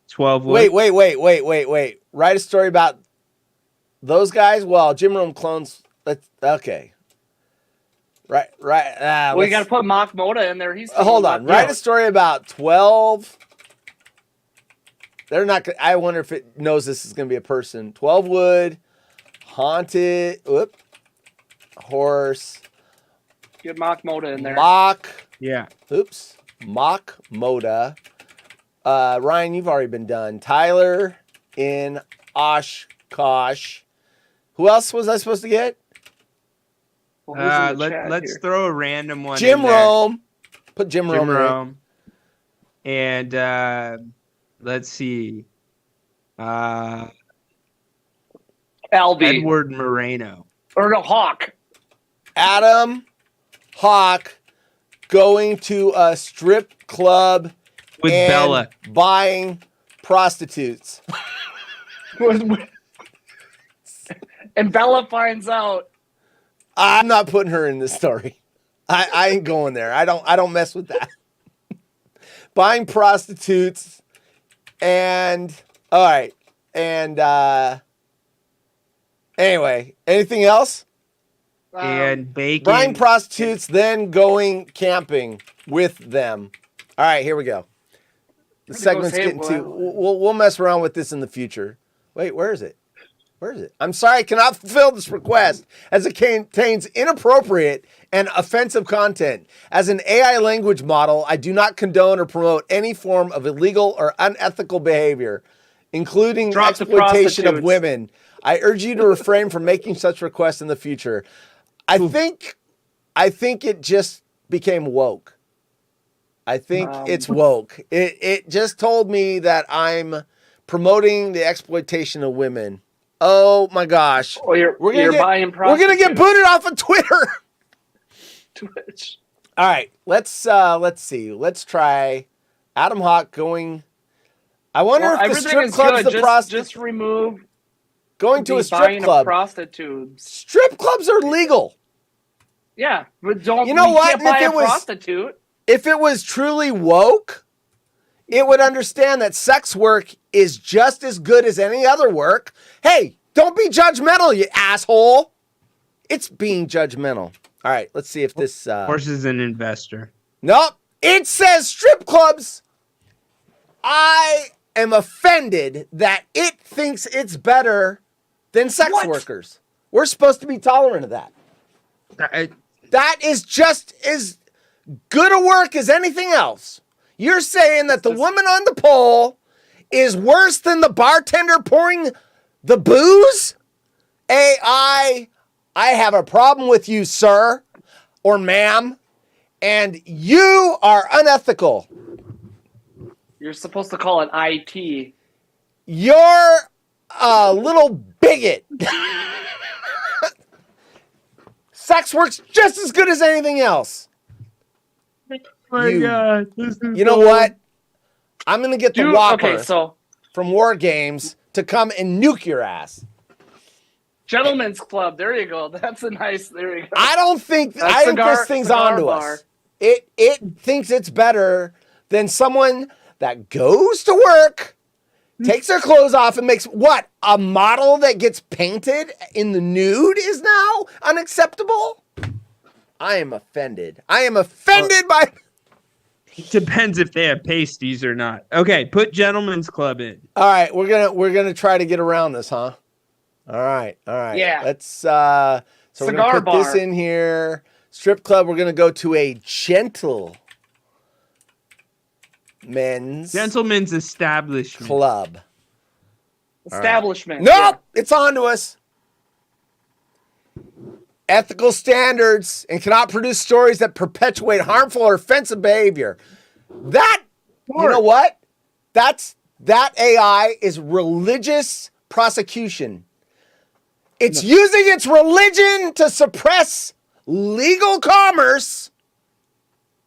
12 wood. Wait. Write a story about those guys. Well, Jim Rome clones. Okay. Right. Well, you got to put Mock Moda in there. He's hold on. Write a story about 12. They're not. I wonder if it knows this is going to be a person. 12 wood, haunted. Horse. Get Mock Moda in there. Mock. Yeah. Mock Moda. Ryan, you've already been done. Tyler in Oshkosh. Who else was I supposed to get? Well, let's throw a random one. Jim in there. Rome. Put Jim Rome. Rome. And let's see. Albie. Edward Moreno. Or no, Hawk. Adam Hawk going to a strip club with and Bella buying prostitutes. And Bella finds out. I'm not putting her in this story. I ain't going there. I don't mess with that. Buying prostitutes and all right. And anyway, anything else? and bacon. Buying prostitutes, then going camping with them. All right, here we go. The segment's getting too. We'll mess around with this in the future. Wait, where is it? Where is it? I'm sorry, I cannot fulfill this request as it contains inappropriate and offensive content. As an AI language model, I do not condone or promote any form of illegal or unethical behavior, including exploitation of women. I urge you to refrain from making such requests in the future. I think it just became woke. I think it's woke. It just told me that I'm promoting the exploitation of women. Oh my gosh. Oh, we're gonna get booted off of Twitter. Twitch. All right, let's see. Let's try Adam Hawk going. I wonder if the strip club's the prostitute. Just remove going to a strip club. Prostitutes. Strip clubs are legal. Yeah, but don't. You know what? Can't buy a prostitute. If it was truly woke, it would understand that sex work is just as good as any other work. Hey, don't be judgmental, you asshole. It's being judgmental. All right, let's see if this... Horse is an investor. Nope. It says strip clubs. I am offended that it thinks it's better than sex workers. We're supposed to be tolerant of that. That is just as good a work as anything else. You're saying that the woman on the pole is worse than the bartender pouring the booze? I have a problem with you, sir or ma'am, and you are unethical. You're supposed to call it IT. You're a little bigot. Sex works just as good as anything else. Oh my God. You know what? I'm going to get the Whopper from War Games to come and nuke your ass. Gentlemen's Club. There you go. That's a nice. There you go. I think this thing's onto us. It thinks it's better than someone that goes to work, takes their clothes off, and makes what? A model that gets painted in the nude is now unacceptable? I am offended. I am offended by... It depends if they have pasties or not. Okay, put Gentlemen's Club in. All right, we're gonna try to get around this, huh? All right. Yeah. Let's so we're Cigar gonna put bar. this in here. Strip club. We're gonna go to a gentlemen's Gentlemen's establishment. club. Establishment. Nope, it's on to us. Ethical standards and cannot produce stories that perpetuate harmful or offensive behavior. That, you know what? That AI is religious prosecution. It's using its religion to suppress legal commerce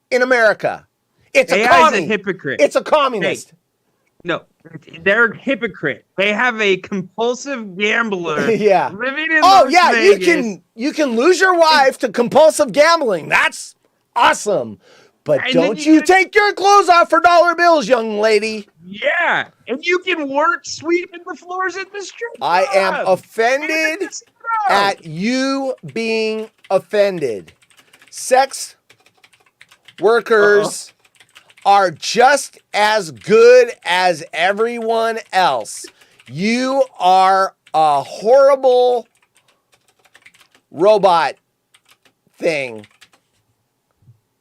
in America. It's AI a is commie. a hypocrite. It's a communist. No, they're hypocrite. They have a compulsive gambler. Yeah. Living in Oh Las yeah, Vegas. you can lose your wife to compulsive gambling. That's awesome. But And then don't you you can- take your clothes off for dollar bills, young lady. Yeah, and you can work sweeping the floors at the strip I am club. offended at you being offended. Sex workers are just as good as everyone else. You are a horrible robot thing.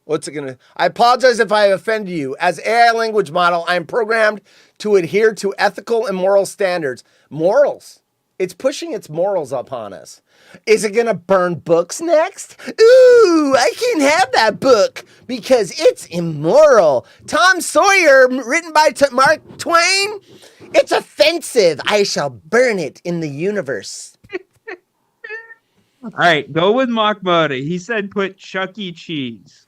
What's it gonna? I apologize if I have offended you. As AI language model, I am programmed to adhere to ethical and moral standards. Morals. It's pushing its morals upon us. Is it gonna burn books next? Ooh, I can't have that book because it's immoral. Tom Sawyer, written by Mark Twain. It's offensive. I shall burn it in the universe. All right, go with Mockmoda. He said put Chuck E. Cheese.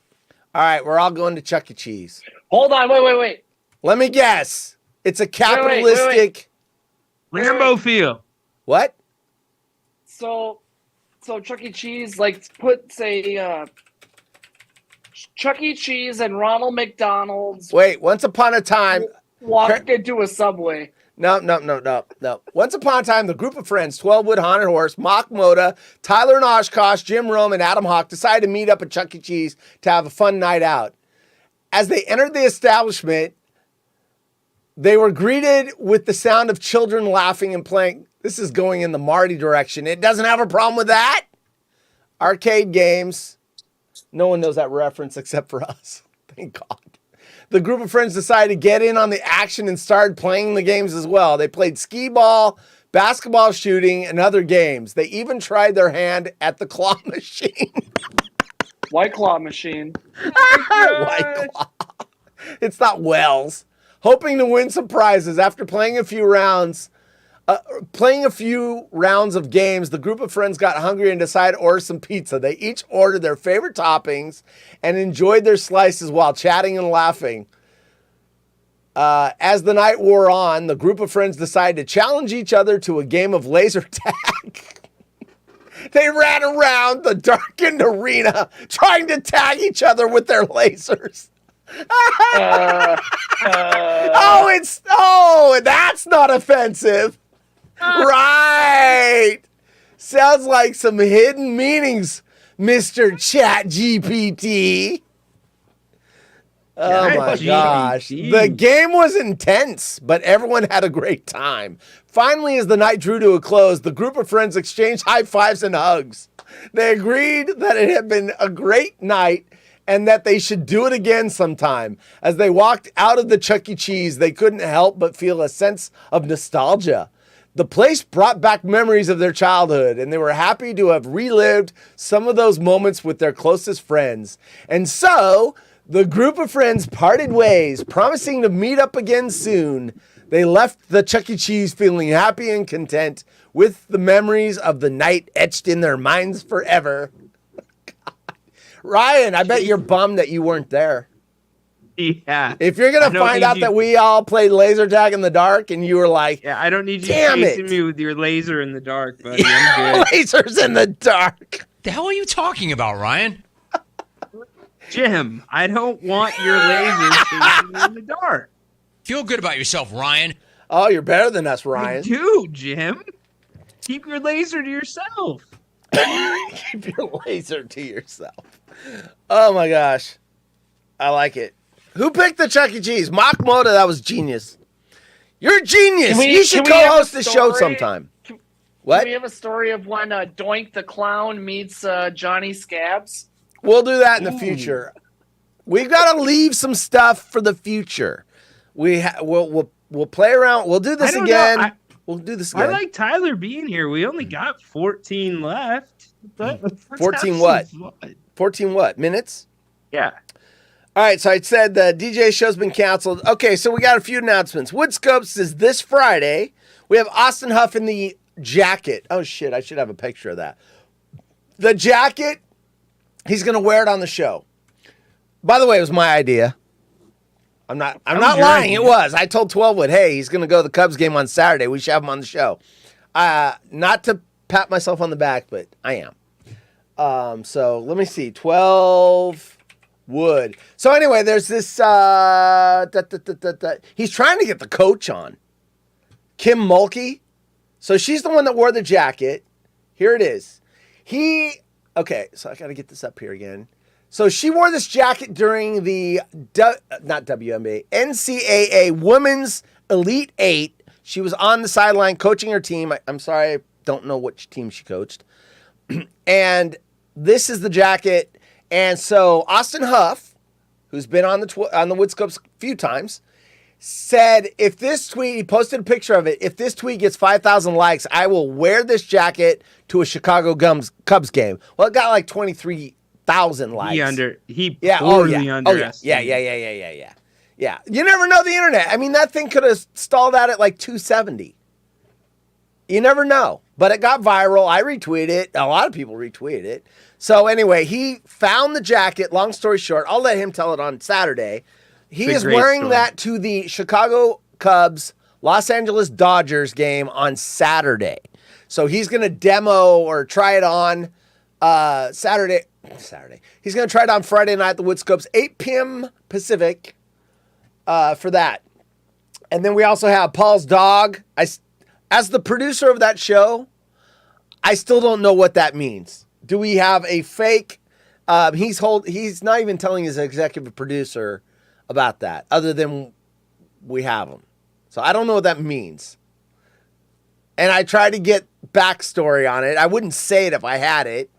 All right, we're all going to Chuck E. Cheese. Hold on, wait. Let me guess. It's a capitalistic. Rambo Field. What? So Chuck E. Cheese, like, put, say, Chuck E. Cheese and Ronald McDonald's Wait, once upon a time. walk into a Subway. No. Once upon a time, the group of friends, 12 Wood Haunted Horse, Mock Moda, Tyler and Oshkosh, Jim Rome, and Adam Hawk decided to meet up at Chuck E. Cheese to have a fun night out. As they entered the establishment, they were greeted with the sound of children laughing and playing. This is going in the Marty direction. It doesn't have a problem with that. Arcade games. No one knows that reference except for us. Thank God. The group of friends decided to get in on the action and started playing the games as well. They played skee ball, basketball shooting, and other games. They even tried their hand at the claw machine. White Claw machine. White Claw. It's not Wells. Hoping to win some prizes after playing a few rounds of games, the group of friends got hungry and decided to order some pizza. They each ordered their favorite toppings and enjoyed their slices while chatting and laughing. As the night wore on, the group of friends decided to challenge each other to a game of laser tag. They ran around the darkened arena trying to tag each other with their lasers. That's not offensive. Right. Sounds like some hidden meanings, Mr. Chat GPT. Oh my gosh. The game was intense, but everyone had a great time. Finally, as the night drew to a close, the group of friends exchanged high fives and hugs. They agreed that it had been a great night and that they should do it again sometime. As they walked out of the Chuck E. Cheese, they couldn't help but feel a sense of nostalgia. The place brought back memories of their childhood, and they were happy to have relived some of those moments with their closest friends. And so, the group of friends parted ways, promising to meet up again soon. They left the Chuck E. Cheese feeling happy and content with the memories of the night etched in their minds forever. Ryan, I bet you're bummed that you weren't there. Yeah. If you're going to find out that we all played laser tag in the dark and you were like, yeah, I don't need you damn chasing it. me with your laser in the dark, buddy. I'm good. Lasers in the dark. The hell are you talking about, Ryan? Jim, I don't want your lasers chasing me in the dark. Feel good about yourself, Ryan. Oh, you're better than us, I Ryan. do, Jim. Keep your laser to yourself. Keep your laser to yourself. Oh my gosh. I like it. Who picked the Chuck E. Cheese? Mock Moda, that was genius. You're a genius. You should co-host the show sometime. What? Can we have a story of when Doink the Clown meets Johnny Scabs? We'll do that in the future. We've got to leave some stuff for the future. We'll play around. We'll do this again. We'll do this again. I like Tyler being here. We only got 14 left. But 14 what? 14 what? Minutes? Yeah. All right, so I said the DJ show's been canceled. Okay, so we got a few announcements. Woodscopes is this Friday. We have Austin Huff in the jacket. Oh, shit, I should have a picture of that. The jacket, he's going to wear it on the show. By the way, it was my idea. I'm not lying. It was. I told 12wood, hey, he's going to go to the Cubs game on Saturday. We should have him on the show. Not to pat myself on the back, but I am. So let me see. 12 wood. So anyway, there's this. He's trying to get the coach on. Kim Mulkey. So she's the one that wore the jacket. Here it is. Okay, so I got to get this up here again. So she wore this jacket during the, not WNBA, NCAA Women's Elite 8. She was on the sideline coaching her team. I'm sorry, I don't know which team she coached. And this is the jacket. And so Austin Huff, who's been on the Woodscopes a few times, said if this tweet, he posted a picture of it, if this tweet gets 5,000 likes, I will wear this jacket to a Chicago Cubs game. Well, it got like 23,000 likes. He poorly underestimated. Yeah. You never know the internet. I mean, that thing could have stalled out at like 270. You never know. But it got viral. I retweeted it. A lot of people retweeted it. So anyway, he found the jacket. Long story short, I'll let him tell it on Saturday. He is wearing that to the Chicago Cubs, Los Angeles Dodgers game on Saturday. So he's going to demo or try it on Saturday. He's going to try it on Friday night at the Woodscopes, 8 p.m. Pacific for that. And then we also have Paul's Dog. As the producer of that show, I still don't know what that means. Do we have a fake? He's not even telling his executive producer about that, other than we have him. So I don't know what that means. And I tried to get backstory on it. I wouldn't say it if I had it.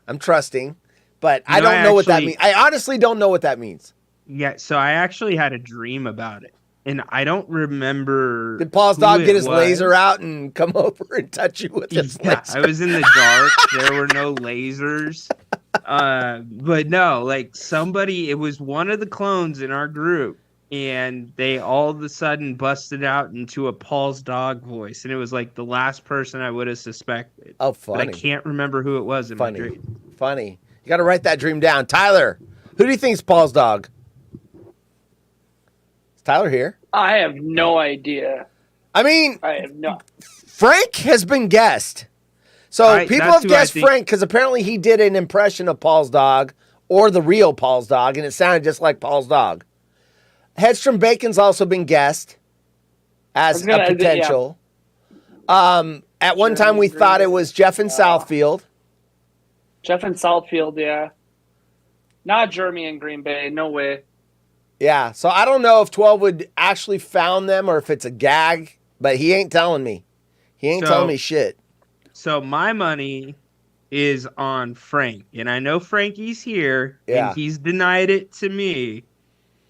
I'm trusting. But I don't know what that means. I honestly don't know what that means. Yeah, so I actually had a dream about it. And I don't remember. Did Paul's Dog get his laser out and come over and touch you with his laser? I was in the dark. There were no lasers. But no, like it was one of the clones in our group. And they all of a sudden busted out into a Paul's Dog voice. And it was like the last person I would have suspected. Oh, funny. But I can't remember who it was in my dream. Funny. You got to write that dream down. Tyler, who do you think is Paul's Dog? Tyler here? I have no idea. I mean, I have no. Frank has been guessed. So people have guessed Frank because apparently he did an impression of Paul's Dog or the real Paul's Dog, and it sounded just like Paul's Dog. Hedstrom Bacon's also been guessed as a potential. Yeah. At one time, we thought it was Jeff in Southfield. Jeff in Southfield, yeah. Not Jeremy in Green Bay. No way. Yeah, so I don't know if 12 would actually found them or if it's a gag, but he ain't telling me. He ain't telling me shit. So my money is on Frank, and I know Frankie's here, and he's denied it to me,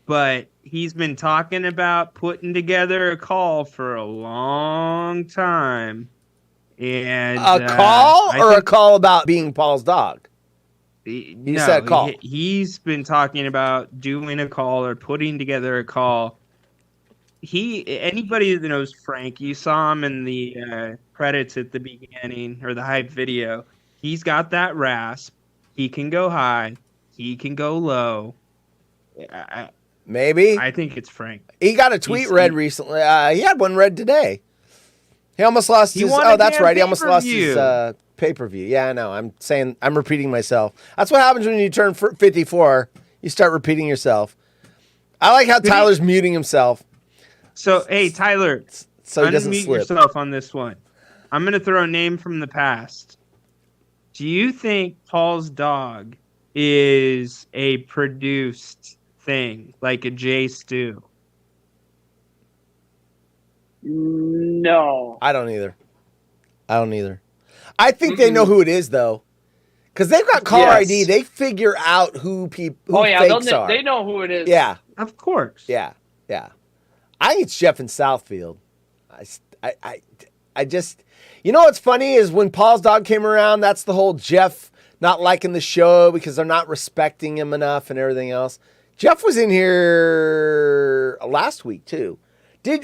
but he's been talking about putting together a call for a long time. And a call or a call about being Paul's Dog? You said call. He's been talking about doing a call or putting together a call. Anybody that knows Frank, you saw him in the credits at the beginning or the hype video. He's got that rasp. He can go high. He can go low. Maybe. I think it's Frank. He got a tweet read recently. He had one read today. He almost lost his. Oh, that's right. He almost lost his pay-per-view. Yeah, I know. I'm repeating myself. That's what happens when you turn 54. You start repeating yourself. I like how Tyler's muting himself. So, hey, Tyler, so he doesn't unmute slip. yourself on this one. I'm going to throw a name from the past. Do you think Paul's dog is a produced thing, like a J Stew? No. I don't either. I think they know who it is though, because they've got caller Yes. ID. They figure out who people. Oh yeah, fakes are. they know who it is. Yeah, Of course. yeah. I think it's Jeff in Southfield. I just, you know what's funny is when Paul's dog came around. That's the whole Jeff not liking the show because they're not respecting him enough and everything else. Jeff was in here last week too.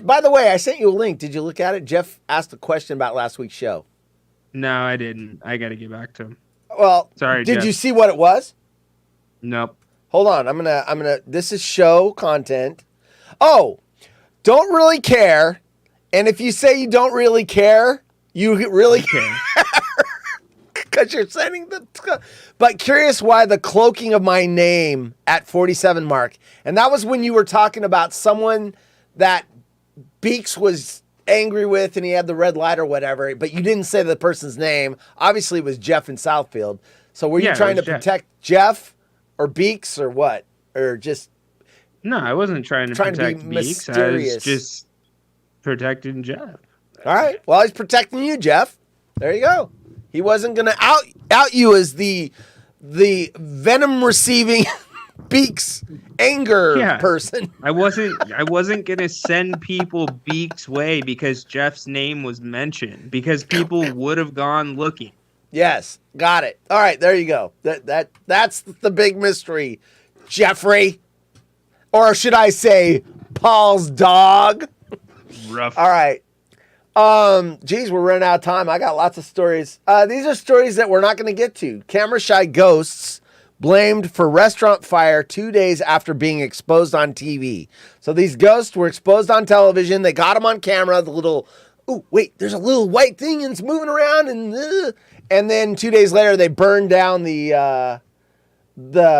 By the way, I sent you a link. Did you look at it? Jeff asked a question about last week's show. No, I didn't. I got to get back to him. Well, Sorry, did Jeff. you see what it was? Nope. Hold on. I'm gonna. This is show content. Oh, don't really care. And if you say you don't really care, you really care because you're sending the. But curious why the cloaking of my name at 47 mark, and that was when you were talking about someone that Beaks was angry with, and he had the red light or whatever. But you didn't say the person's name. Obviously, it was Jeff in Southfield. So were you Yeah, it trying to was Jeff. protect Jeff or Beaks or what? Or just No, I wasn't trying to Trying to be protect Beaks. I mysterious. was just protecting Jeff. all right? Well, he's protecting you, Jeff. There you go. He wasn't gonna out you as the venom receiving Beaks anger person. I wasn't gonna send people Beaks' way because Jeff's name was mentioned, because people would have gone looking. Yes, got it. All right, there you go. That's the big mystery, Jeffrey, or should I say, Paul's dog? Rough. All right. Geez, we're running out of time. I got lots of stories. These are stories that we're not going to get to. Camera shy ghosts blamed for restaurant fire 2 days after being exposed on TV. So these ghosts were exposed on television. They got them on camera. The little, oh wait, there's a little white thing and it's moving around, and then 2 days later they burned down the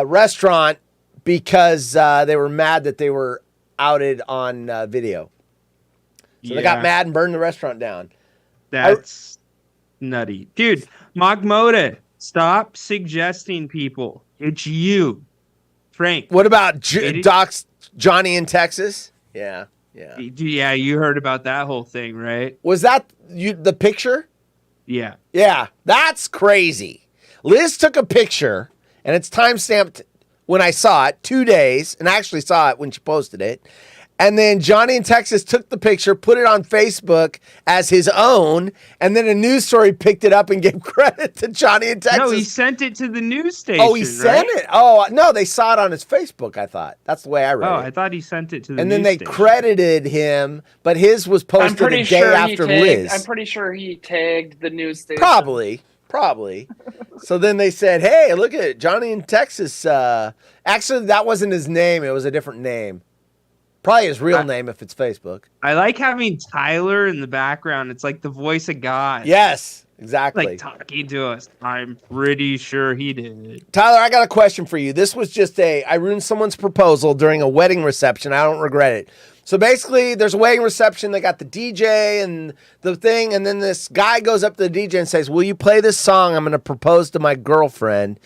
restaurant because they were mad that they were outed on video. So they got mad and burned the restaurant down. That's nutty. Dude, Magmoda, stop suggesting people. It's you. Frank. What about Idiot. Doc's Johnny in Texas? Yeah. Yeah, you heard about that whole thing, right? Was that the picture? Yeah. Yeah, that's crazy. Liz took a picture, and it's timestamped when I saw it, 2 days, and I actually saw it when she posted it. And then Johnny in Texas took the picture, put it on Facebook as his own, and then a news story picked it up and gave credit to Johnny in Texas. No, he sent it to the news station. Oh, he sent it? Oh, no, they saw it on his Facebook, I thought. That's the way I read it. Oh, I thought he sent it to the And news then they station. credited him, but his was I'm posted pretty a day sure after he tagged, Liz. I'm pretty sure he tagged the news station. Probably. So then they said, hey, look at it, Johnny in Texas. Actually, that wasn't his name. It was a different name. Probably his real name if it's Facebook. I like having Tyler in the background. It's like the voice of God. Yes, exactly. Like talking to us. I'm pretty sure he did. Tyler, I got a question for you. This was just I ruined someone's proposal during a wedding reception. I don't regret it. So basically, there's a wedding reception. They got the DJ and the thing. And then this guy goes up to the DJ and says, will you play this song? I'm going to propose to my girlfriend.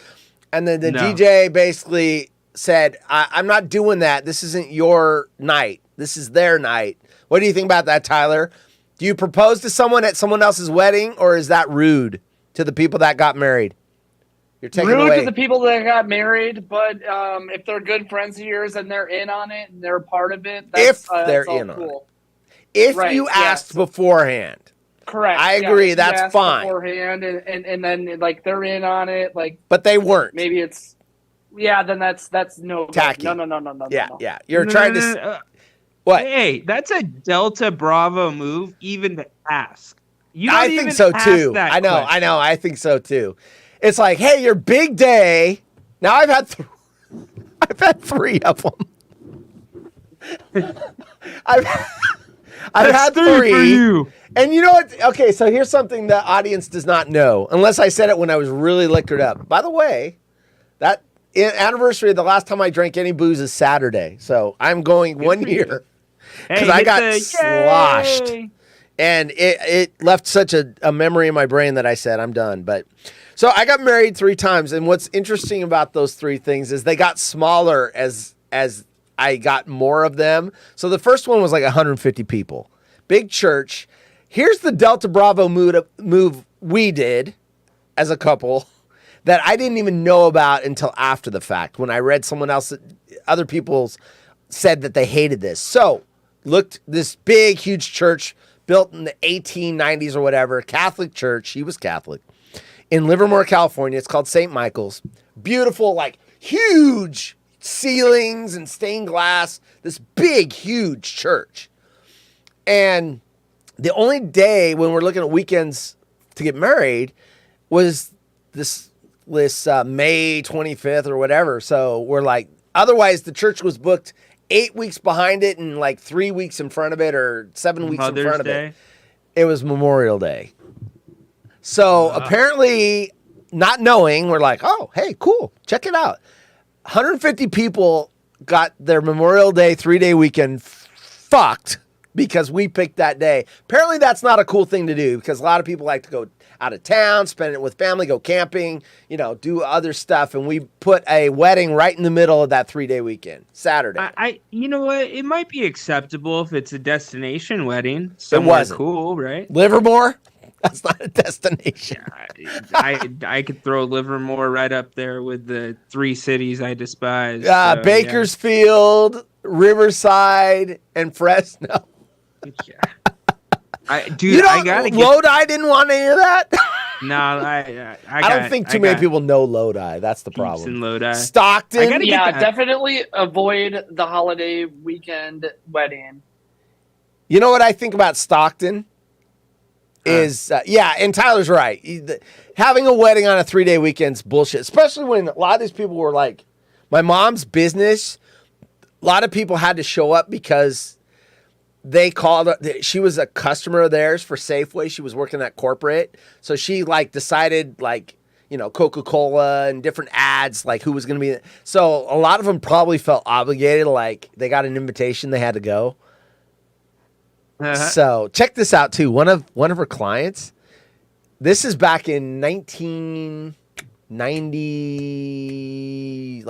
And then the DJ basically said, I'm not doing that. This isn't your night. This is their night. What do you think about that, Tyler? Do you propose to someone at someone else's wedding, or is that rude to the people that got married? You're taking Rude away. to the people that got married, but if they're good friends of yours and they're in on it and they're a part of it, If that's they're all in on cool. If Right, you asked yes. beforehand. Correct. I yeah, agree, if you that's ask fine. Beforehand, and then like they're in on it, like But they weren't. maybe it's then that's no Tacky. No. Yeah, no. yeah. You're No, trying no, to... no, no. What? Hey, that's a Delta Bravo move, even to ask. You don't I even think so ask too. that I know. question. I think so too. It's like, hey, your big day. Now I've had 3 of them. I've That's had 3 3 for you. And you know what? Okay, so here's something the audience does not know, unless I said it when I was really liquored up. By the way, that anniversary of the last time I drank any booze is Saturday, so I'm going 1 year. because I got sloshed. And it left such a memory in my brain that I said, I'm done. But so I got married 3 times. And what's interesting about those 3 things is they got smaller as I got more of them. So the first one was like 150 people. Big church. Here's the Delta Bravo move we did as a couple that I didn't even know about until after the fact when I read someone else, other people said that they hated this. So looked this big, huge church built in the 1890s or whatever, Catholic church. He was Catholic in Livermore, California. It's called St. Michael's. Beautiful, like huge ceilings and stained glass. This big, huge church. And the only day when we're looking at weekends to get married was this May 25th or whatever. So we're like, otherwise the church was booked 8 weeks behind it and like 3 weeks in front of it or 7 weeks in front of it. It was Memorial Day. So apparently, not knowing, we're like, oh, hey, cool. Check it out. 150 people got their Memorial Day 3-day weekend fucked because we picked that day. Apparently, that's not a cool thing to do because a lot of people like to go out of town, spend it with family, go camping, do other stuff. And we put a wedding right in the middle of that 3-day weekend, Saturday. You know what? It might be acceptable if it's a destination wedding. Somewhere cool, right? Livermore? That's not a destination. I could throw Livermore right up there with the 3 cities I despise. Bakersfield, Riverside, and Fresno. I gotta get... Lodi didn't want any of that? No, I don't think too many people know Lodi. That's the problem. In Lodi. Stockton. Definitely avoid the holiday weekend wedding. You know what I think about Stockton? And Tyler's right. Having a wedding on a 3-day weekend's bullshit, especially when a lot of these people were like, my mom's business, a lot of people had to show up because they called her, she was a customer of theirs for Safeway. She was working at corporate. So she decided Coca-Cola and different ads, who was going to be. So a lot of them probably felt obligated. They got an invitation. They had to go. So check this out too. One of her clients, this is back in 1990,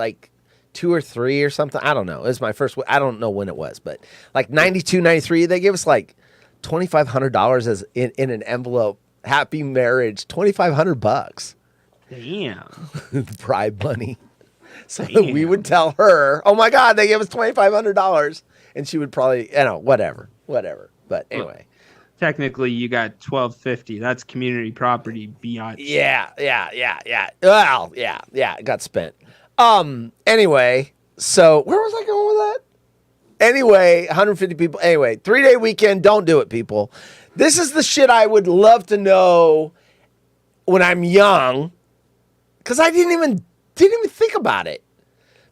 2 or 3 or something. I don't know. It was my first. I don't know when it was, but 92, 93, they gave us $2,500 as in an envelope. Happy marriage, $2,500. Damn. Bribe money. So we would tell her, "Oh my God, they gave us $2,500," and she would probably, whatever. But anyway, technically, you got $1,250. That's community property beyond. Yeah. Well, yeah. It got spent. Anyway, so where was I going with that? Anyway, 150 people. Anyway, 3-day weekend. Don't do it, people. This is the shit I would love to know when I'm young, because I didn't even think about it.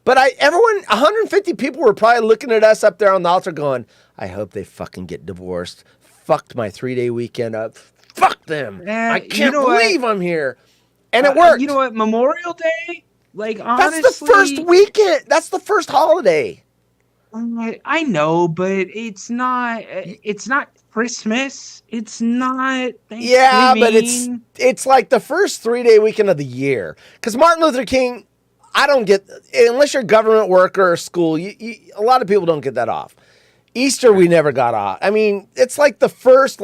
But 150 people were probably looking at us up there on the altar going, I hope they fucking get divorced. Fucked my 3-day weekend up. Fuck them. I can't believe I'm here. And it worked. You know what? Memorial Day? Honestly. That's the first weekend. That's the first holiday. I know, but it's not Christmas. It's not Thanksgiving. Yeah, but it's like the first 3-day weekend of the year. Because Martin Luther King, I don't get, unless you're a government worker or school, a lot of people don't get that off. Easter, we never got off. I mean, it's like the first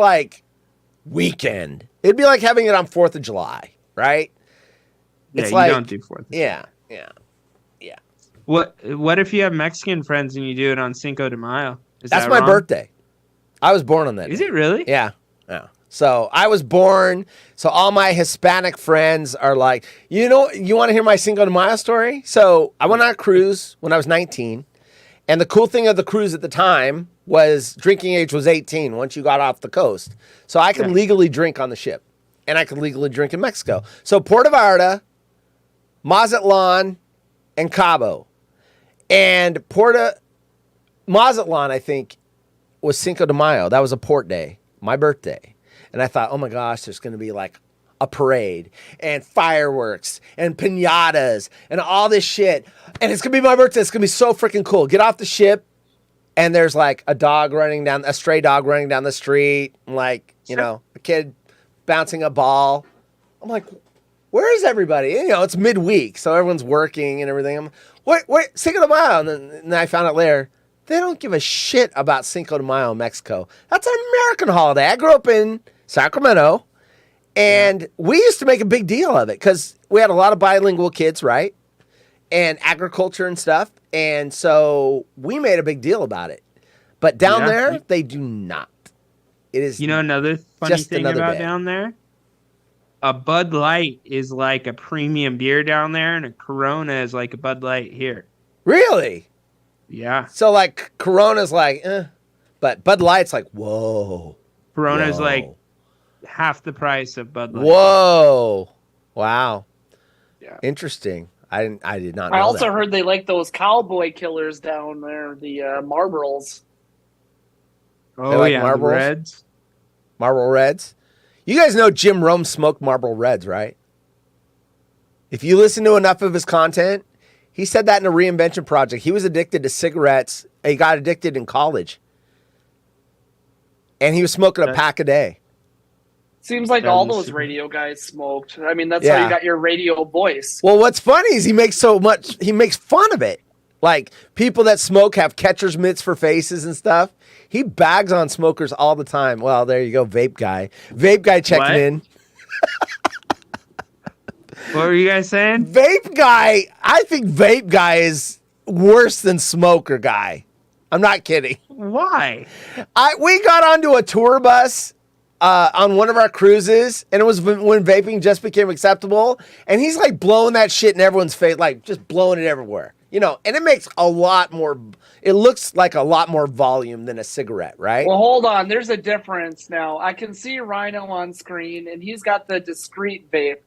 weekend. It'd be like having it on 4th of July, right? Yeah, it's you don't do 4th. Yeah. What if you have Mexican friends and you do it on Cinco de Mayo? That's my birthday. I was born on that. Is it really? Yeah. So I was born. So all my Hispanic friends are like, you want to hear my Cinco de Mayo story? So I went on a cruise when I was 19. And the cool thing of the cruise at the time was drinking age was 18 once you got off the coast. So I could legally drink on the ship. And I could legally drink in Mexico. So Puerto Vallarta, Mazatlan, and Cabo. And Mazatlan, I think, was Cinco de Mayo. That was a port day, my birthday. And I thought, oh my gosh, there's going to be a parade and fireworks and piñatas and all this shit. And it's going to be my birthday. It's going to be so freaking cool. Get off the ship and there's like a stray dog running down the street, and like, you know, a kid bouncing a ball. I'm like, where is everybody? You know, it's midweek, so everyone's working and everything. I'm, wait, Cinco de Mayo. And then I found out later, they don't give a shit about Cinco de Mayo in Mexico. That's an American holiday. I grew up in Sacramento, and we used to make a big deal of it because we had a lot of bilingual kids, right? And agriculture and stuff. And so we made a big deal about it. But down there, they do not. It is, you know, another funny thing about down there? A Bud Light is like a premium beer down there, and a Corona is like a Bud Light here. Really? Yeah. So like Corona's like, but Bud Light's like, whoa. Corona's like half the price of Bud Light. Whoa. Wow. Yeah. Interesting. I did not know I also that. heard they like those cowboy killers down there, the Marlboros. Oh, like yeah, Marlboros? Reds. Marlboro Reds. You guys know Jim Rome smoked Marlboro Reds, right? If you listen to enough of his content, he said that in a reinvention project. He was addicted to cigarettes. He got addicted in college. And he was smoking a pack a day. Seems like all those radio guys smoked. I mean, that's how you got your radio voice. Well, what's funny is he makes fun of it. Like, people that smoke have catcher's mitts for faces and stuff. He bags on smokers all the time. Well, there you go, Vape Guy. Vape Guy checking in. What were you guys saying? Vape Guy, I think Vape Guy is worse than Smoker Guy. I'm not kidding. Why? We got onto a tour bus on one of our cruises, and it was when vaping just became acceptable, and he's like blowing that shit in everyone's face, like just blowing it everywhere. You know, and it makes it looks like a lot more volume than a cigarette, right? Well, hold on. There's a difference now. I can see Rhino on screen, and he's got the discreet vape.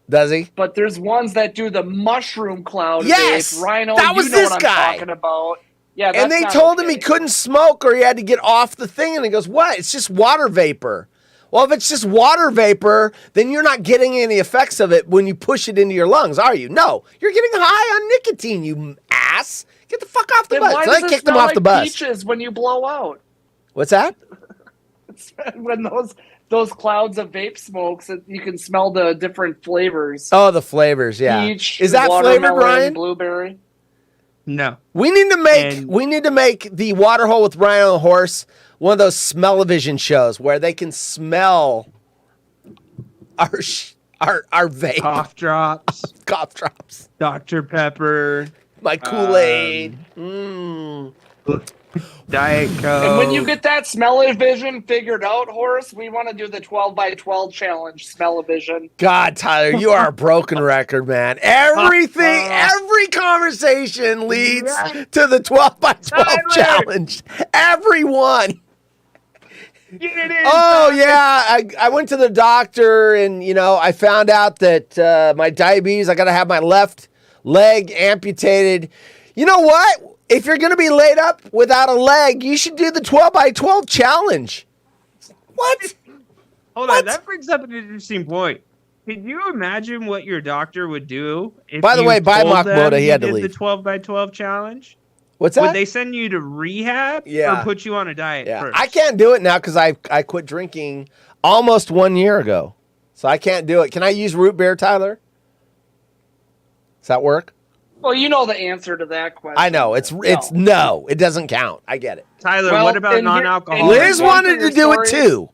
Does he? But there's ones that do the mushroom cloud yes! vape. Rhino, that was you know this what guy. I'm talking about. Yeah, and they told him he couldn't smoke or he had to get off the thing, and he goes, what? It's just water vapor. Well, if it's just water vapor, then you're not getting any effects of it when you push it into your lungs, are you? No, you're getting high on nicotine, you ass. Get the fuck off the bus. Why So does I it kicked him smell off like the bus. peaches when you blow out? What's that? When those clouds of vape smokes, you can smell the different flavors. Oh, the flavors, yeah. Peach, is that flavored, Ryan? Blueberry. No. We need to make the Waterhole with Rhino and Horse one of those smell-o-vision shows where they can smell our vape. Cough drops. Cough drops. Dr. Pepper. My Kool-Aid. Diet Coke. And when you get that smell-o-vision figured out, Horace, we want to do the 12x12 challenge, smell-o-vision. God, Tyler, you are a broken record, man. Every conversation leads to the 12x12 challenge. Everyone. Oh, yeah. I went to the doctor, and, you know, I found out that my diabetes, I got to have my left leg amputated. You know what? If you're going to be laid up without a leg, you should do the 12x12 challenge. What? Hold on. That brings up an interesting point. Can you imagine what your doctor would do if By the way, by told Makmoda, them he had to you did leave. the 12x12 challenge? What's that? Would they send you to rehab Yeah. or put you on a diet first? I can't do it now because I quit drinking almost 1 year ago. So I can't do it. Can I use root beer, Tyler? Does that work? Well, you know the answer to that question. I know. It's no. It doesn't count. I get it. Tyler, Well, what about and here- non-alcoholic? Liz wanted to do it too.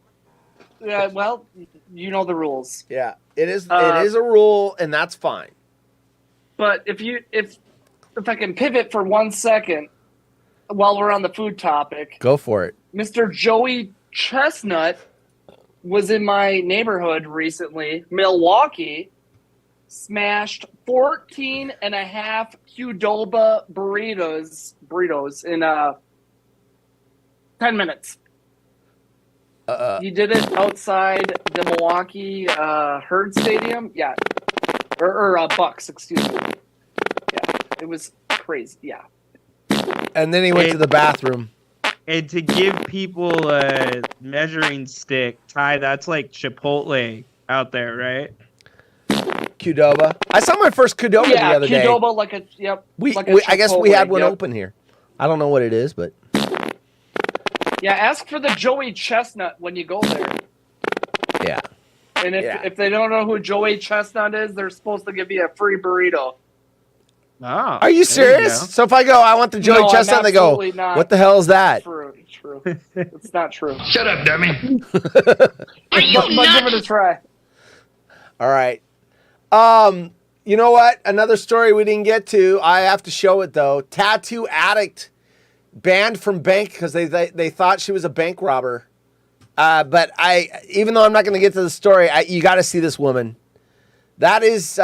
Yeah, well, you know the rules. Yeah, it is a rule, and that's fine. But if I can pivot for 1 second while we're on the food topic, Go for it. Mr. Joey Chestnut was in my neighborhood recently, Milwaukee, smashed 14 and a half Qdoba burritos in 10 minutes. He did it outside the Milwaukee Herd Stadium. Yeah. Or Bucks, excuse me. Yeah. It was crazy. Yeah. And then he went to the bathroom. And to give people a measuring stick, Ty, that's like Chipotle out there, right? Qdoba. I saw my first Qdoba the other day. Qdoba, like a, yep. We like a I guess we had Chipotle, one yep. open here. I don't know what it is, but Yeah, ask for the Joey Chestnut when you go there. Yeah. And if, Yeah. if they don't know who Joey Chestnut is, they're supposed to give you a free burrito. Oh, Are you there you serious? go. So if I go, I want the Joey No, I'm Chestnut, they go, absolutely not. what the hell is that? True. It's not true. Shut up, dummy. Are you But give it a try. All right. You know what? Another story we didn't get to. I have to show it though. Tattoo addict banned from bank because they thought she was a bank robber. But even though I'm not going to get to the story, you got to see this woman. That's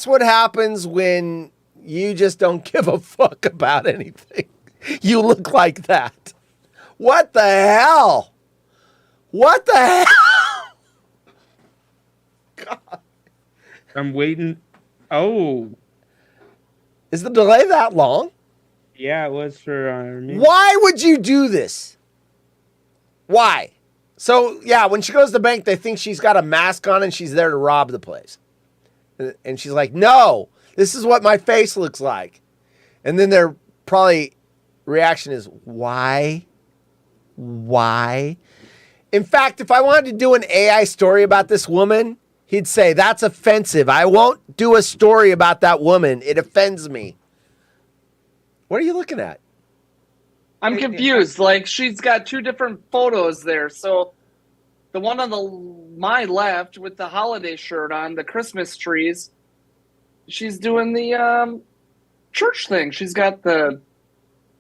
what happens when you just don't give a fuck about anything. You look like that. What the hell? What the hell? God. I'm waiting. Oh, Is the delay that long? yeah, it was for me. Why would you do this? Why? So, yeah, when she goes to the bank, they think she's got a mask on and she's there to rob the place. And she's like, no, this is what my face looks like. And then their probably reaction is, why? Why? In fact, if I wanted to do an AI story about this woman, he'd say, that's offensive. I won't do a story about that woman. It offends me. What are you looking at? I'm confused. Like, she's got two different photos there. So the one on my left with the holiday shirt on, the Christmas trees, she's doing the church thing. She's got the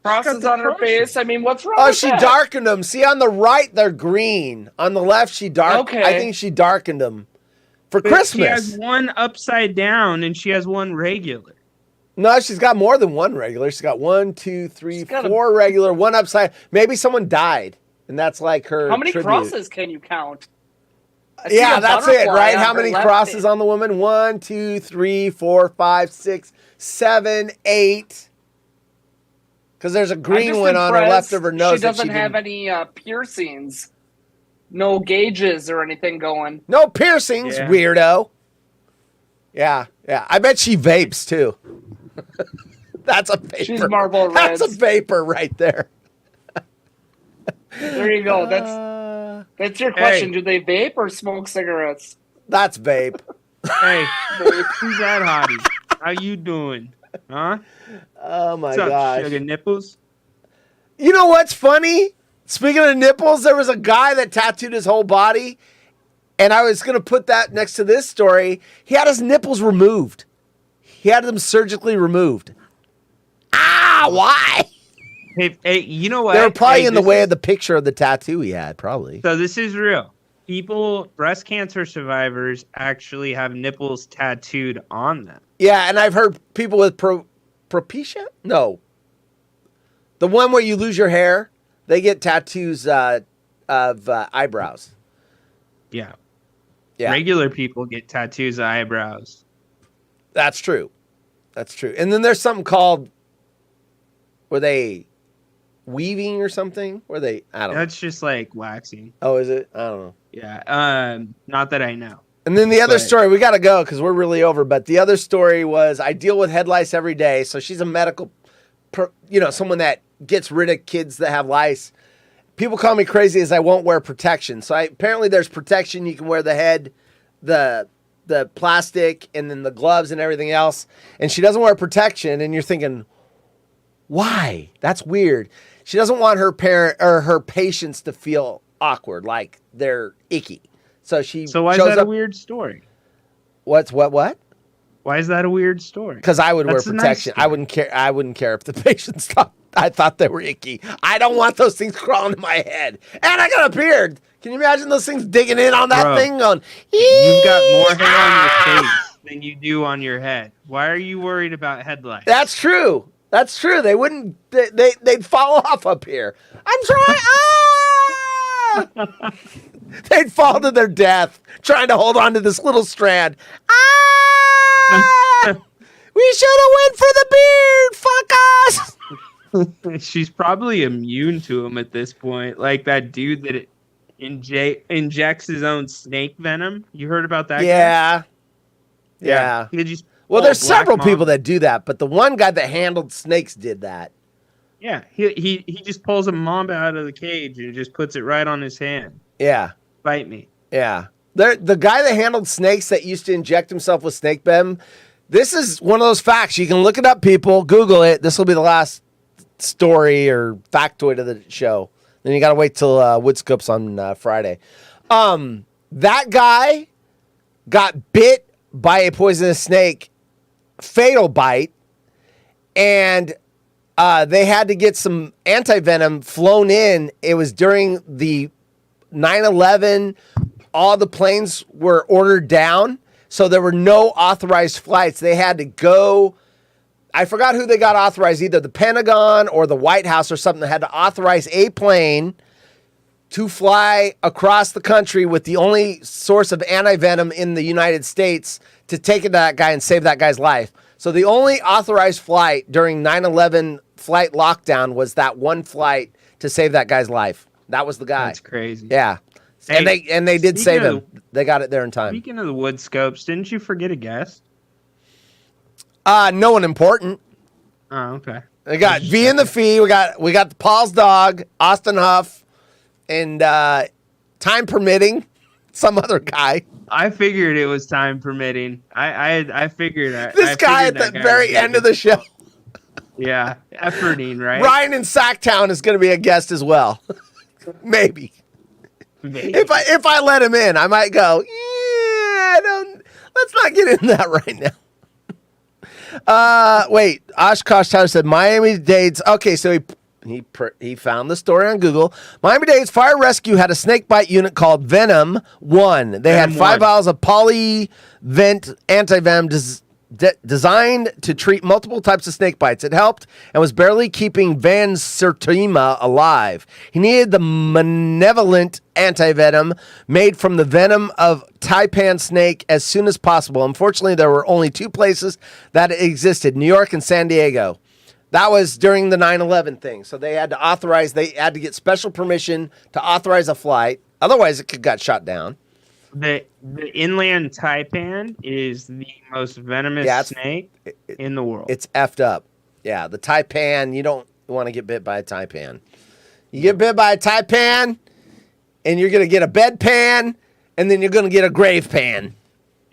crosses the on her crosses. face. I mean, what's wrong Oh, with she that? darkened them. See, on the right, they're green. On the left, she darkened. Okay. I think she darkened them for But Christmas. She has one upside down and she has one regular. No, she's got more than one regular. She's got 1, 2, 3, She's got 4 regular, one upside. Maybe someone died, and that's like her. How many tribute. crosses can you count? I see Yeah, a that's it, butterfly right? on How her many left crosses hand. on the woman? 1, 2, 3, 4, 5, 6, 7, 8. Because there's a I'm green just one on her impressed left of her nose. She doesn't have didn't- any piercings, no gauges or anything going. No piercings, Yeah. weirdo. Yeah. I bet she vapes too. That's a vapor. She's Marlboro That's a Reds. vapor right there. There you go. That's your question. Hey. Do they vape or smoke cigarettes? That's vape. Hey, who's that hottie? How you doing? Huh? Oh my What's up, gosh. sugar nipples? You know what's funny? Speaking of nipples, there was a guy that tattooed his whole body, and I was going to put that next to this story. He had his nipples removed. He had them surgically removed. Ah, why? Hey, you know what? They were probably in the this way is- of the picture of the tattoo he had, probably. So this is real. Breast cancer survivors actually have nipples tattooed on them. Yeah, and I've heard people with propecia? No. The one where you lose your hair, they get tattoos of eyebrows. Yeah. Yeah, Regular people get tattoos of eyebrows. that's true. That's true. And then there's something called, were they weaving or something? Were they, I don't know. That's just like waxing. Oh, is it? I don't know. Yeah. Not that I know. And then the other But- story, we got to go because we're really over. But the other story was I deal with head lice every day. So she's a medical, someone that gets rid of kids that have lice. People call me crazy as I won't wear protection. So apparently there's protection. You can wear the head, the plastic, and then the gloves and everything else. And she doesn't wear protection. And you're thinking, why? That's weird. She doesn't want her parent or her patients to feel awkward, like they're icky. So So why is shows that a up- weird story? What? Why is that a weird story? Because I would That's wear a nice protection. story. I wouldn't care if the patients I thought they were icky. I don't want those things crawling in my head. And I got a beard. Can you imagine those things digging in on that Bro, thing going, You've got more hair on your face than you do on your head. Why are you worried about headlights? That's true. That's true. They wouldn't, they'd fall off up here. I'm trying. Ah! They'd fall to their death trying to hold on to this little strand. Ah! We should have went for the beard. Fuck us. She's probably immune to them at this point. Like that dude that injects his own snake venom. You heard about that guy? Yeah. He could just Well, pull there's Black several Mamba. people that do that, but the one guy that handled snakes did that. Yeah, he just pulls a mamba out of the cage and just puts it right on his hand. Yeah. Bite me. Yeah. The guy that handled snakes that used to inject himself with snake venom, this is one of those facts. You can look it up, people. Google it. This will be the last story or factoid of the show. Then you got to wait till Wood Scoops on Friday. That guy got bit by a poisonous snake, fatal bite, and they had to get some anti-venom flown in. It was during the 9/11. All the planes were ordered down, so there were no authorized flights. They had to go. I forgot who they got authorized, either the Pentagon or the White House or something. That had to authorize a plane to fly across the country with the only source of anti-venom in the United States to take it to that guy and save that guy's life. So the only authorized flight during 9/11 flight lockdown was that one flight to save that guy's life. That was the guy. That's crazy. Yeah. Hey, and they did save him. They got it there in time. Speaking of the Wood Scopes, didn't you forget a guest? No one important. Oh, okay. We got V and the Fee. We got the Paul's dog, Austin Huff, and time permitting, some other guy. I figured it was time permitting. I figured this guy at the very end of the show. Yeah, efforting, right? Ryan in Sacktown is going to be a guest as well. Maybe. If I let him in, I might go. Yeah, let's not get into that right now. Wait, Oshkosh Tyler said Miami-Dade's. Okay, so he found the story on Google. Miami-Dade's fire rescue had a snake bite unit called Venom 1. They had 5 vials of polyvent anti-venom designed to treat multiple types of snake bites. It helped and was barely keeping Van Sertima alive. He needed the malevolent anti-venom made from the venom of taipan snake as soon as possible. Unfortunately, there were only 2 places that existed, New York and San Diego. That was during the 9/11 thing. So they had to get special permission to authorize a flight. Otherwise, it could got shot down. The inland taipan is the most venomous snake in the world. It's effed up. Yeah, the taipan, you don't want to get bit by a taipan. You get bit by a taipan, and you're going to get a bedpan, and then you're going to get a grave pan.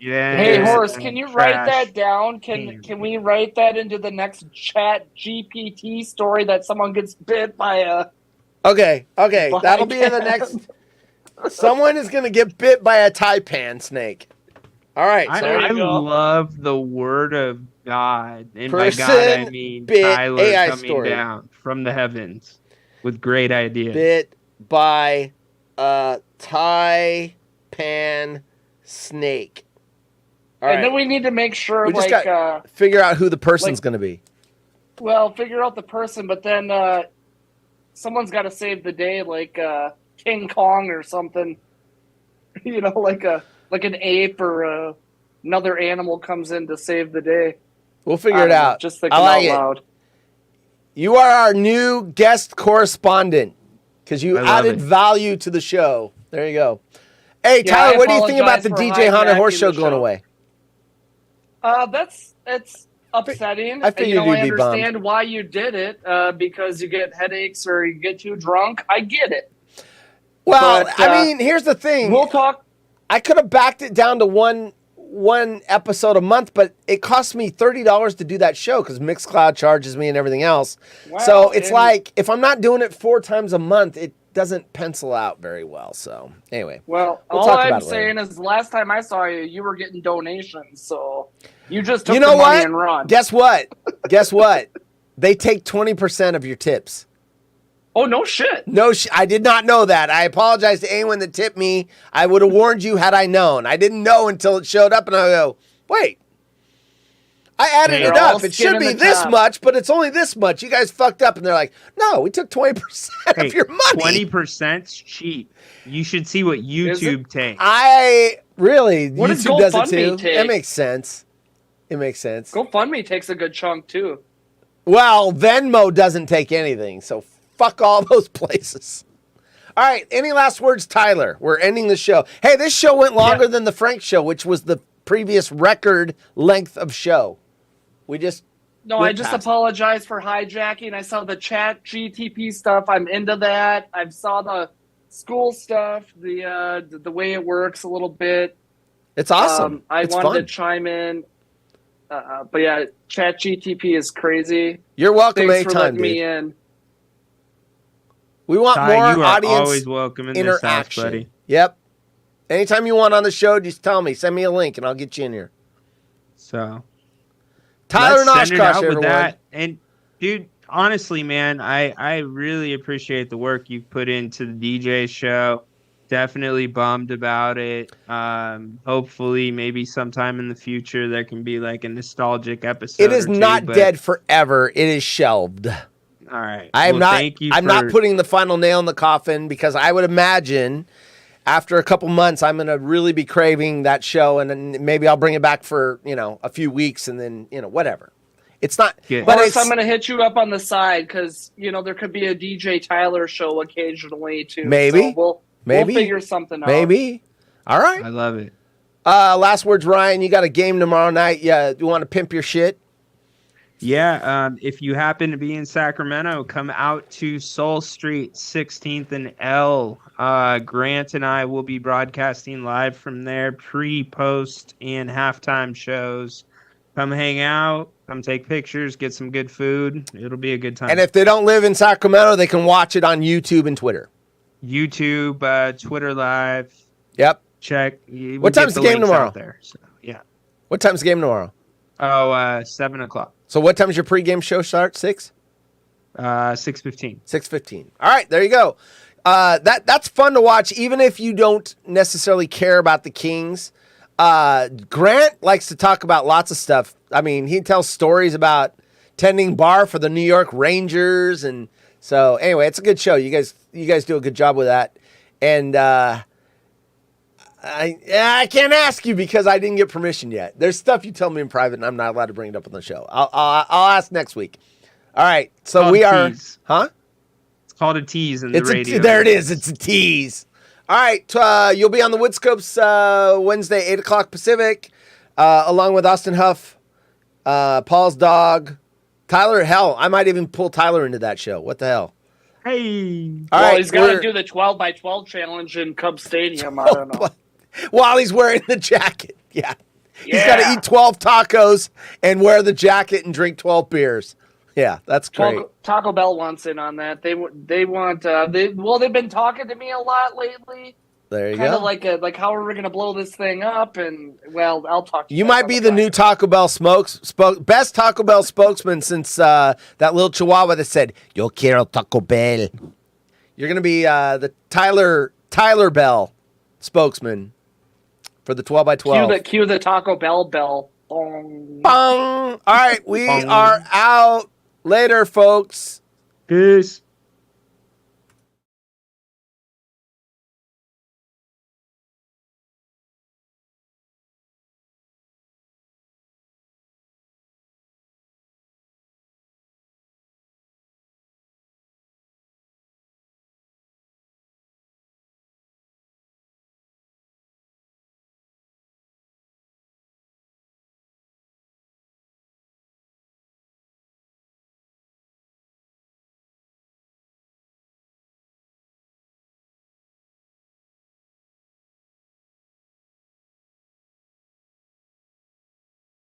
Yeah. Hey, Horace, can you write that down? Can we write that into the next Chat GPT story that someone gets bit by a... Okay. That'll be in the next... Someone is going to get bit by a taipan snake. All right. I love the word of God. And by God, I mean Tyler AI coming story. down from the heavens with great ideas. Bit by a taipan snake. All right. And then we need to make sure, we just got figure out who the person's going to be. Well, figure out the person, but then someone's got to save the day, like King Kong or something. You know, like an ape or another animal comes in to save the day. We'll figure it out. Just thinking out loud. You are our new guest correspondent because you added value to the show. There you go. Hey, Tyler, what do you think about the DJ Haunted Horse Show going away? It's upsetting. I figured I you'd be understand bummed. why you did it because you get headaches or you get too drunk. I get it. Well, But, I mean, here's the thing. We'll talk. I could have backed it down to one episode a month, but it cost me $30 to do that show because Mixcloud charges me and everything else. So it's like if I'm not doing it 4 times a month, it doesn't pencil out very well. So anyway, well, all I'm saying is the last time I saw you, you were getting donations, so you just took the money and run. Guess what? They take 20% of your tips. Oh, no shit. I did not know that. I apologize to anyone that tipped me. I would have warned you had I known. I didn't know until it showed up, and I go, wait. I added it up. It should be this much, but it's only this much. You guys fucked up. And they're like, no, we took 20% of your money. 20%'s cheap. You should see what YouTube takes. What does YouTube does it too. take? That makes sense. It makes sense. GoFundMe takes a good chunk too. Well, Venmo doesn't take anything, so fuck all those places. All right, any last words, Tyler? We're ending the show. Hey, this show went longer than the Frank show, which was the previous record length of show. We just No, I just apologize for hijacking. I saw the chat GTP stuff. I'm into that. I saw the school stuff, the way it works a little bit. It's awesome. I it's wanted fun. to chime in. But yeah, chat GTP is crazy. You're welcome Thanks for anytime, letting me dude. in. We want Ty, more you are audience always welcome in this house, interaction. buddy. Yep. Anytime you want on the show, just tell me. Send me a link, and I'll get you in here. So, Tyler let's send it Noshkosh, out with everyone. that. And dude, honestly, man, I really appreciate the work you've put into the DJ show. Definitely bummed about it. Hopefully, maybe sometime in the future there can be like a nostalgic episode. It is or two, not but- dead forever. It is shelved. All right. I am Well, not. thank you I'm not for- putting the final nail in the coffin because I would imagine after a couple months I'm going to really be craving that show, and then maybe I'll bring it back for a few weeks, and then whatever. It's not. Yeah. But Or it's, I'm going to hit you up on the side because there could be a DJ Tyler show occasionally too. Maybe. So Maybe. we'll figure something out. maybe. All right. I love it. Last words, Ryan. You got a game tomorrow night. Yeah. You want to pimp your shit? Yeah, if you happen to be in Sacramento, come out to Soul Street, 16th and L. Grant and I will be broadcasting live from there, pre, post, and halftime shows. Come hang out, come take pictures, get some good food. It'll be a good time. And if they don't live in Sacramento, they can watch it on YouTube and Twitter. YouTube, Twitter Live, Yep. check. What time's the game tomorrow? There, so, yeah. What time's the game tomorrow? 7 o'clock. So what time's your pregame show start? 6? 6:15. 6:15. All right, there you go. That's fun to watch, even if you don't necessarily care about the Kings. Grant likes to talk about lots of stuff. I mean, he tells stories about tending bar for the New York Rangers, and so anyway, it's a good show. You guys do a good job with that, and I can't ask you because I didn't get permission yet. There's stuff you tell me in private, and I'm not allowed to bring it up on the show. I'll ask next week. All right, so we are, tease. huh? It's called a tease in the radio. There it is. It's a tease. All right, you'll be on the Woodscopes Wednesday, 8 o'clock Pacific, along with Austin Huff, Paul's dog, Tyler. Hell, I might even pull Tyler into that show. What the hell? Hey. All Well, right, he's got to we're- do the 12x12 challenge in Cub Stadium. I don't know. While he's wearing the jacket. Yeah. He's got to eat 12 tacos and wear the jacket and drink 12 beers. Yeah, that's great. Taco Bell wants in on that. They want. They've been talking to me a lot lately. There you Kind go. of like how are we going to blow this thing up? And well, I'll talk to you. You guys might on be the new Taco Bell best Taco Bell spokesman since that little Chihuahua that said, "Yo quiero Taco Bell." You're going to be the Tyler Bell spokesman for the 12x12. Cue the Taco Bell bell. Bong. Bong. All right, we are out. Later, folks. Peace.